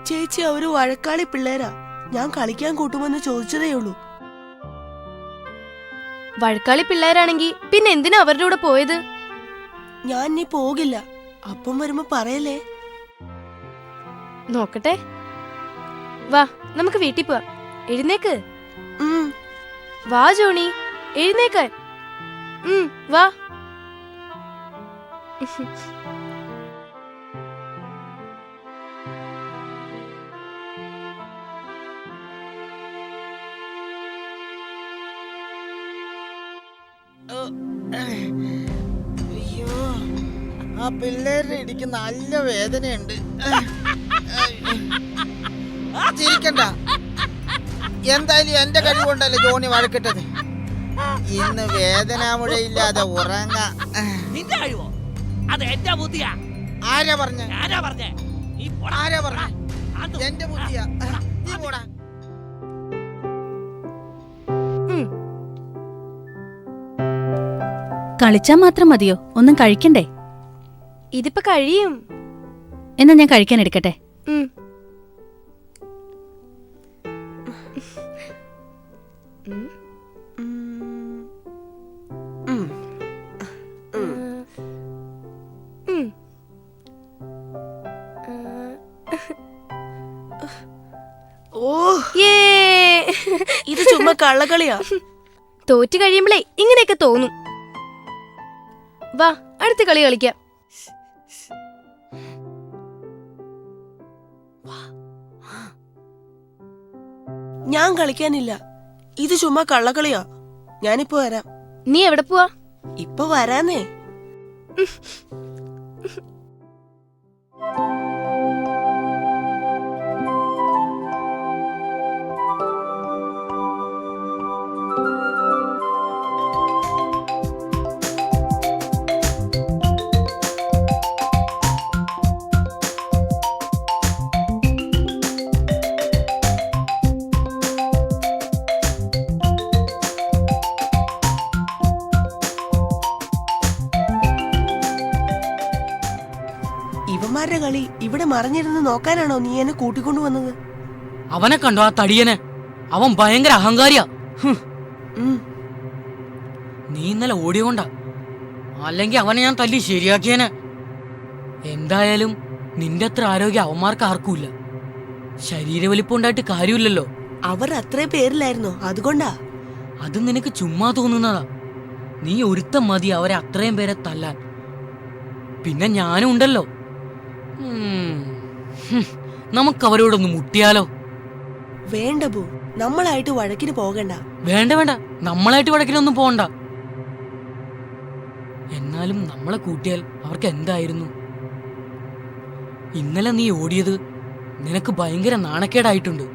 ചേച്ചി, അവര് വഴക്കാളി പിള്ളേരാ. ഞാൻ കളിക്കാൻ കൂട്ടുമെന്ന് ചോദിച്ചതേ ഉള്ളൂ. വഴക്കാളി പിള്ളേരാണെങ്കി പിന്നെ എന്തിനാ അവരുടെ കൂടെ പോയത്? ഞാൻ ഇനി പോകില്ല. അപ്പം വരുമ്പോ പറയല്ലേ. നോക്കട്ടെ. വാ, നമുക്ക് വീട്ടിൽ പോവാം. എഴുന്നേക്ക്. വാ ജോണി, എഴുന്നേക്കാൻ. വാ. അയ്യോ, ആ പിള്ളേരുടെ ഇടിക്ക് നല്ല വേദനയുണ്ട്. ചിരിക്കണ്ട. എന്തായാലും എന്റെ കഴിവുണ്ടല്ലോ ജോണി വഴക്കിട്ടത്. ഇന്ന് വേദനാമുഴയില്ലാതെ ഉറങ്ങാ. നിന്റെ കഴിവോ? അത് എന്റെ ബുദ്ധിയാ. ആരാ പറഞ്ഞ? ആരാ പറഞ്ഞേ? ആരാ പറഞ്ഞ? എന്റെ ബുദ്ധിയാ. നീ പോടാ. കളിച്ചാ മാത്രം മതിയോ? ഒന്നും കഴിക്കണ്ടേ? ഇതിപ്പോ കഴിയും. എന്നാ ഞാൻ കഴിക്കാൻ എടുക്കട്ടെ. ഇത് ചുമ്മാ കള്ളക്കളിയാ. തോറ്റു കഴിയുമ്പളേ ഇങ്ങനെയൊക്കെ തോന്നും. വാ, അടുത്ത കളി കളിക്കാം. ഞാൻ കളിക്കാനില്ല. ഇത് ചുമ്മാ കള്ളക്കളിയാ. ഞാനിപ്പോ വരാം. നീ എവിടെ പോവാ? ഇപ്പൊ വരാന്നേ. ഇവന്മാരുടെ കളി ഇവിടെ മറിഞ്ഞിരുന്ന് നോക്കാനാണോ നീ എന്നെ കൂട്ടിക്കൊണ്ടു വന്നത്? അവനെ കണ്ടോ, ആ തടിയനെ? അവൻ ഭയങ്കര അഹങ്കാരിയാ. നീ ഇന്നലെ ഓടിയോണ്ടാ, അല്ലെങ്കിൽ അവനെ ഞാൻ തല്ലി ശരിയാക്കിയനെ. എന്തായാലും നിന്റെ അത്ര ആരോഗ്യം അവന്മാർക്ക് ആർക്കുമില്ല. ശരീരവലിപ്പം ഉണ്ടായിട്ട് കാര്യമില്ലല്ലോ. അവർ അത്രേ പേരിലായിരുന്നു, അതുകൊണ്ടാ. അത് നിനക്ക് ചുമ്മാ തോന്നുന്നതാ. നീ ഒരുത്തം മതി അവരെ അത്രയും പേരെ തല്ലാൻ. പിന്നെ ഞാനും ഉണ്ടല്ലോ. നമുക്ക് അവരോടൊന്ന് മുട്ടിയാലോ? വേണ്ട ബോ, നമ്മളായിട്ട് വഴക്കിന് പോകണ്ട. വേണ്ട വേണ്ട, നമ്മളായിട്ട് വഴക്കിനൊന്നും പോകണ്ട. എന്നാലും നമ്മളെ കൂട്ടിയാൽ അവർക്ക് എന്തായിരുന്നു? ഇന്നലെ നീ ഓടിയത് നിനക്ക് ഭയങ്കര നാണക്കേടായിട്ടുണ്ട്.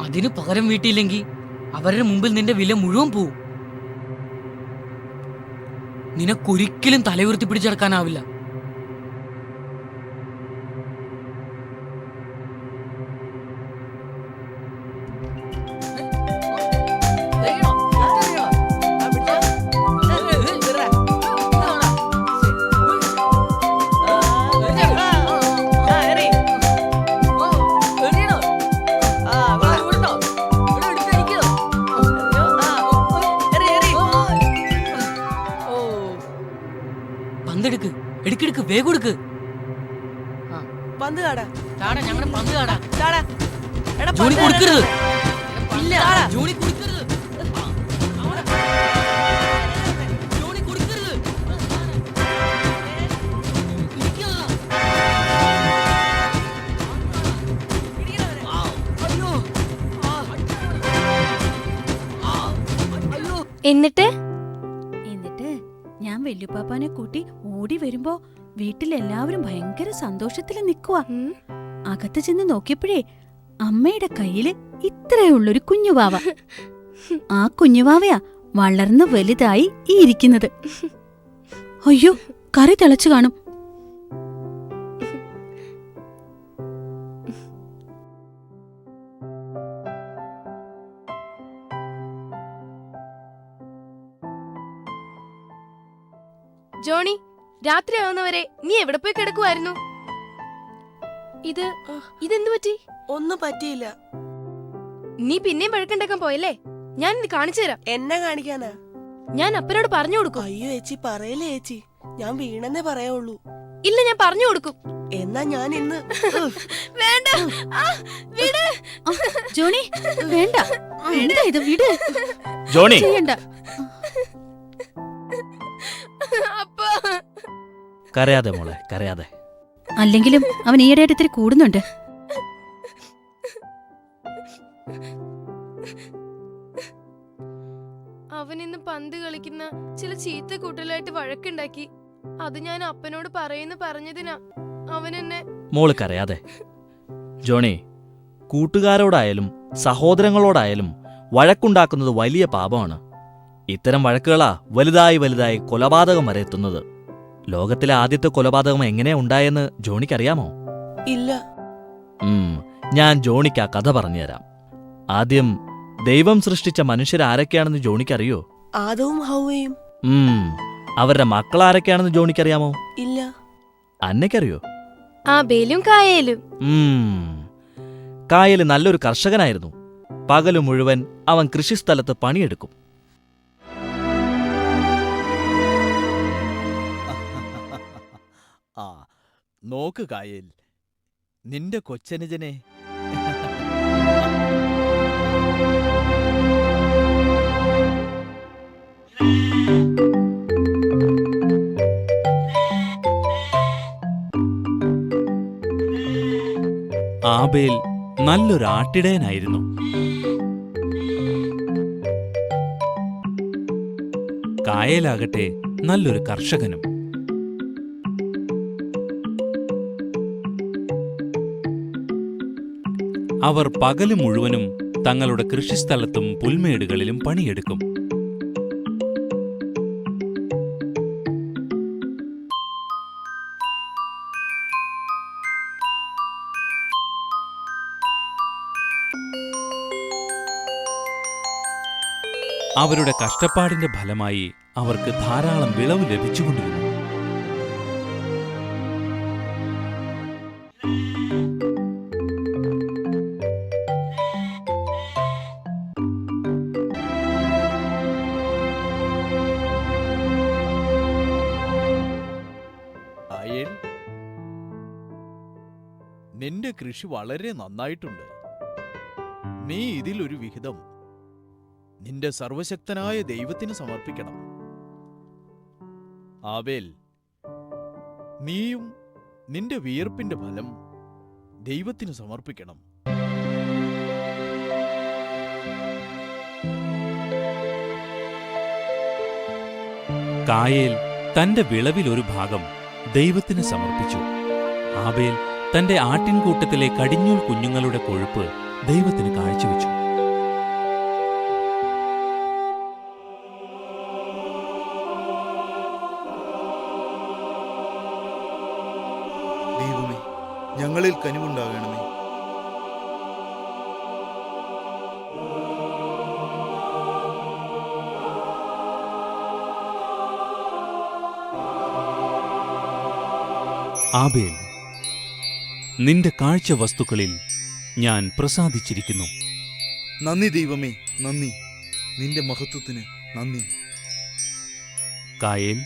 അതിന് പകരം വീട്ടിയില്ലെങ്കിൽ അവരുടെ മുമ്പിൽ നിന്റെ വില മുഴുവൻ പോവും. നിനക്കൊരിക്കലും തലയുയർത്തി പിടിച്ചെടുക്കാനാവില്ല. എടുക്കെടുക്ക്, വേഗം എടുക്ക്. പന്ത് കാടാ. ഞങ്ങളുടെ പന്ത് കാടാ. ജോണി കൊടുക്കരുത്. ഇല്ല, ജോണി കൊടുക്കരുത്. ജോണി കൊടുക്കരുത്. എന്നിട്ട് ഞാൻ വല്യുപ്പാപ്പാനെ കൂട്ടി ഓടി വരുമ്പോ വീട്ടിലെല്ലാവരും ഭയങ്കര സന്തോഷത്തിൽ നിൽക്കുവാ. അകത്ത് ചെന്ന് നോക്കിയപ്പോഴേ അമ്മയുടെ കയ്യില് ഇത്രയുള്ളൊരു കുഞ്ഞുവാവ. ആ കുഞ്ഞുവാവയാ വളർന്ന് വലുതായി ഈ ഇരിക്കുന്നത്. അയ്യോ, കറി തിളച്ചു കാണും. ജോണി, രാത്രിയാവുന്നവരെ നീ എവിടെ പോയി കിടക്കുമായിരുന്നു? ഇതെന്തു പറ്റി? ഒന്നും പറ്റിയില്ല. നീ പിന്നെയും വഴക്കുണ്ടാക്കാൻ പോയല്ലേ? ഞാൻ ഇത് കാണിച്ചു തരാം. എന്നെ കാണിക്കാനാ? ഞാൻ അപ്പനോട് പറഞ്ഞു കൊടുക്കും. അയ്യോ ചേച്ചി, പറയല്ലേ ചേച്ചി, ഞാൻ വീണെന്നേ പറയാവുള്ളൂ. ഇല്ല, ഞാൻ പറഞ്ഞു കൊടുക്കും. എന്നാ ഞാൻ ഇന്ന് വേണ്ട. വിട് ജോണി, വേണ്ട. എന്താ ഇത്? വിട് ജോണി. ചെയ്യണ്ട. കരയാതെ മോളെ, കരയാതെ. അല്ലെങ്കിലും അവൻ ഈയിടെയായിട്ട് ഇത്തിരി കൂടുന്നുണ്ട്. അവൻ ഇന്ന് പന്ത് കളിക്കുന്ന ചില ചീത്ത കൂട്ടലായിട്ട് വഴക്കുണ്ടാക്കി. അത് ഞാൻ അപ്പനോട് പറയുന്നു പറഞ്ഞതിനാ അവൻ എന്നെ. മോള് കരയാതെ. ജോണി, കൂട്ടുകാരോടായാലും സഹോദരങ്ങളോടായാലും വഴക്കുണ്ടാക്കുന്നത് വലിയ പാപമാണ്. ഇത്തരം വഴക്കുകളാ വലുതായി വലുതായി കൊലപാതകം വരെ എത്തുന്നത്. ലോകത്തിലെ ആദ്യത്തെ കൊലപാതകം എങ്ങനെയാ ഉണ്ടായെന്ന് ജോണിക്കറിയാമോ? ഇല്ല. ഞാൻ ജോണിക്ക് ആ കഥ പറഞ്ഞുതരാം. ആദ്യം ദൈവം സൃഷ്ടിച്ച മനുഷ്യരാരൊക്കെയാണെന്ന് ജോണിക്കറിയോ? ആദവും ഹൗവയും. അവരുടെ മക്കളാരൊക്കെയാണെന്ന് ജോണിക്കറിയാമോ? ഇല്ല. അന്നയ്ക്കറിയോ? ആബേലും കായേലും. കായേല് നല്ലൊരു കർഷകനായിരുന്നു. പകല് മുഴുവൻ അവൻ കൃഷിസ്ഥലത്ത് പണിയെടുക്കും. ആ നോക്ക് കായേൽ, നിന്റെ കൊച്ചനുജനെ. ആബേൽ നല്ലൊരു ആട്ടിടയനായിരുന്നു. കായേലാകട്ടെ നല്ലൊരു കർഷകനും. അവർ പകല് മുഴുവനും തങ്ങളുടെ കൃഷിസ്ഥലത്തും പുൽമേടുകളിലും പണിയെടുക്കും. അവരുടെ കഷ്ടപ്പാടിന്റെ ഫലമായി അവർക്ക് ധാരാളം വിളവ് ലഭിച്ചുകൊണ്ടിരുന്നു. കായേൽ, നിന്റെ കൃഷി വളരെ നന്നായിട്ടുണ്ട്. നീ ഇതിലൊരു വിഹിതം നിന്റെ സർവശക്തനായ ദൈവത്തിന് സമർപ്പിക്കണം. ആബേൽ, നീയും നിന്റെ വിയർപ്പിന്റെ ഫലം ദൈവത്തിന് സമർപ്പിക്കണം. കായേൽ തന്റെ വിളവിൽ ഒരു ഭാഗം ദൈവത്തിന് സമർപ്പിച്ചു. ആബേൽ തന്റെ ആട്ടിൻകൂട്ടത്തിലെ കടിഞ്ഞൂൽ കുഞ്ഞുങ്ങളുടെ കൊഴുപ്പ് ദൈവത്തിന് കാഴ്ചവെച്ചു. ദൈവമേ, ഞങ്ങളിൽ കനിവുണ്ടാകണമേ. ആബേൽ, നിന്റെ കാഴ്ച വസ്തുക്കളിൽ ഞാൻ പ്രസാദിച്ചിരിക്കുന്നു. നന്ദി ദൈവമേ, നന്ദി. നിന്റെ മഹത്വത്തിന് നന്ദി. കായേൽ,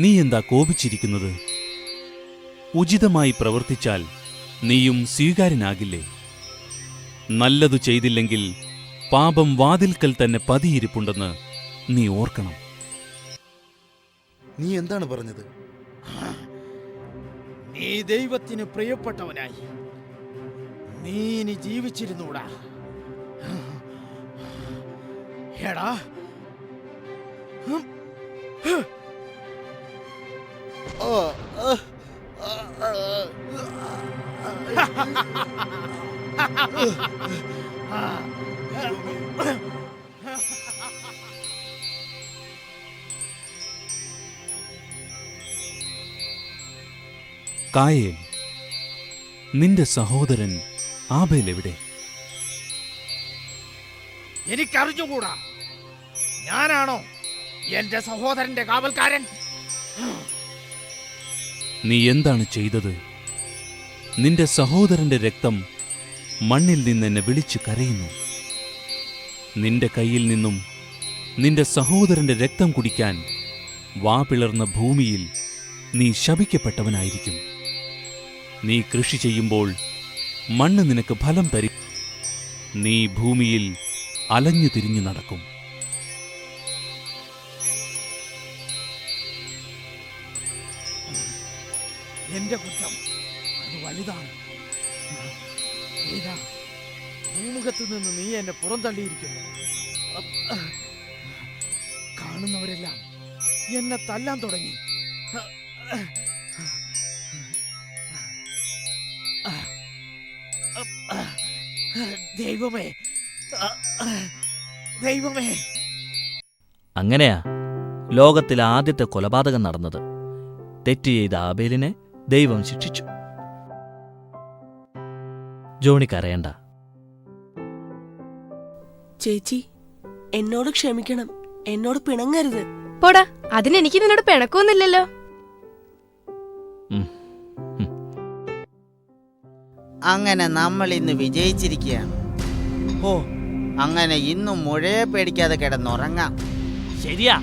നീ എന്താ കോപിച്ചിരിക്കുന്നത്? ഉചിതമായി പ്രവർത്തിച്ചാൽ നീയും സ്വീകാര്യനാകില്ലേ? നല്ലതു ചെയ്തില്ലെങ്കിൽ പാപം വാതിൽക്കൽ തന്നെ പതിയിരിപ്പുണ്ടെന്ന് നീ ഓർക്കണം. നീ എന്താണ് പറഞ്ഞത്? നീ ദൈവത്തിന് പ്രിയപ്പെട്ടവനായി നീ ഇനി ജീവിച്ചിരുന്നൂടാ. എടാ, കായേൽ, നിന്റെ സഹോദരൻ ആബേൽ എവിടെ? എനിക്കറിഞ്ഞുകൂടാ. ഞാനാണോ എന്റെ സഹോദരന്റെ കാവൽക്കാരൻ? നീ എന്താണ് ചെയ്തത്? നിന്റെ സഹോദരന്റെ രക്തം മണ്ണിൽ നിന്നെന്നെ വിളിച്ചു കരയുന്നു. നിന്റെ കയ്യിൽ നിന്നും നിന്റെ സഹോദരന്റെ രക്തം കുടിക്കാൻ വാ പിളർന്ന ഭൂമിയിൽ നീ ശപിക്കപ്പെട്ടവനായിരിക്കും. നീ കൃഷി ചെയ്യുമ്പോൾ മണ്ണ് നിനക്ക് ഫലം തരും. നീ ഭൂമിയിൽ അലഞ്ഞു തിരിഞ്ഞു നടക്കും. എന്റെ കുറ്റം അത് വലുതാണ്. ഇതാ, ഭൂമുഖത്ത് നിന്ന് നീ എന്നെ പുറന്തള്ളിയിരിക്കുന്നു. കാണുന്നവരെല്ലാം എന്നെ തല്ലാൻ തുടങ്ങി. ദൈവമേ, ദൈവമേ. അങ്ങനെയാ ലോകത്തിലെ ആദ്യത്തെ കൊലപാതകം നടന്നത്. തെറ്റ് ചെയ്ത ആബേലിനെ ദൈവം ശിക്ഷിച്ചു. ജോണി കരയണ്ട. ചേച്ചി, എന്നോട് ക്ഷമിക്കണം. എന്നോട് പിണങ്ങരുത്. പോടാ, അതിനെനിക്ക് നിന്നോട് പിണക്കൊന്നുമില്ലല്ലോ. അങ്ങനെ നമ്മൾ ഇന്ന് വിജയിച്ചിരിക്കുകയാണ്. ഓ, അങ്ങനെ ഇന്നും മുഴയെ പേടിക്കാതെ കിടന്നുറങ്ങാം. ശരിയാ,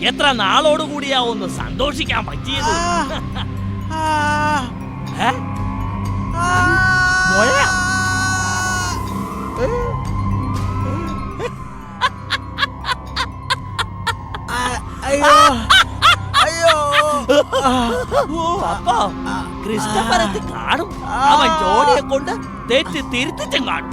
എത്ര നാളോടുകൂടിയാ ഒന്ന് സന്തോഷിക്കാൻ പറ്റിയത്. മോളെ, അയ്യോ, അയ്യോ. അപ്പോ ക്രിസ്റ്റഫറത്ത് കാണും. അവൻ ജോണിയെ കൊണ്ട് തെറ്റ് തിരുത്തിച്ചും കാണും.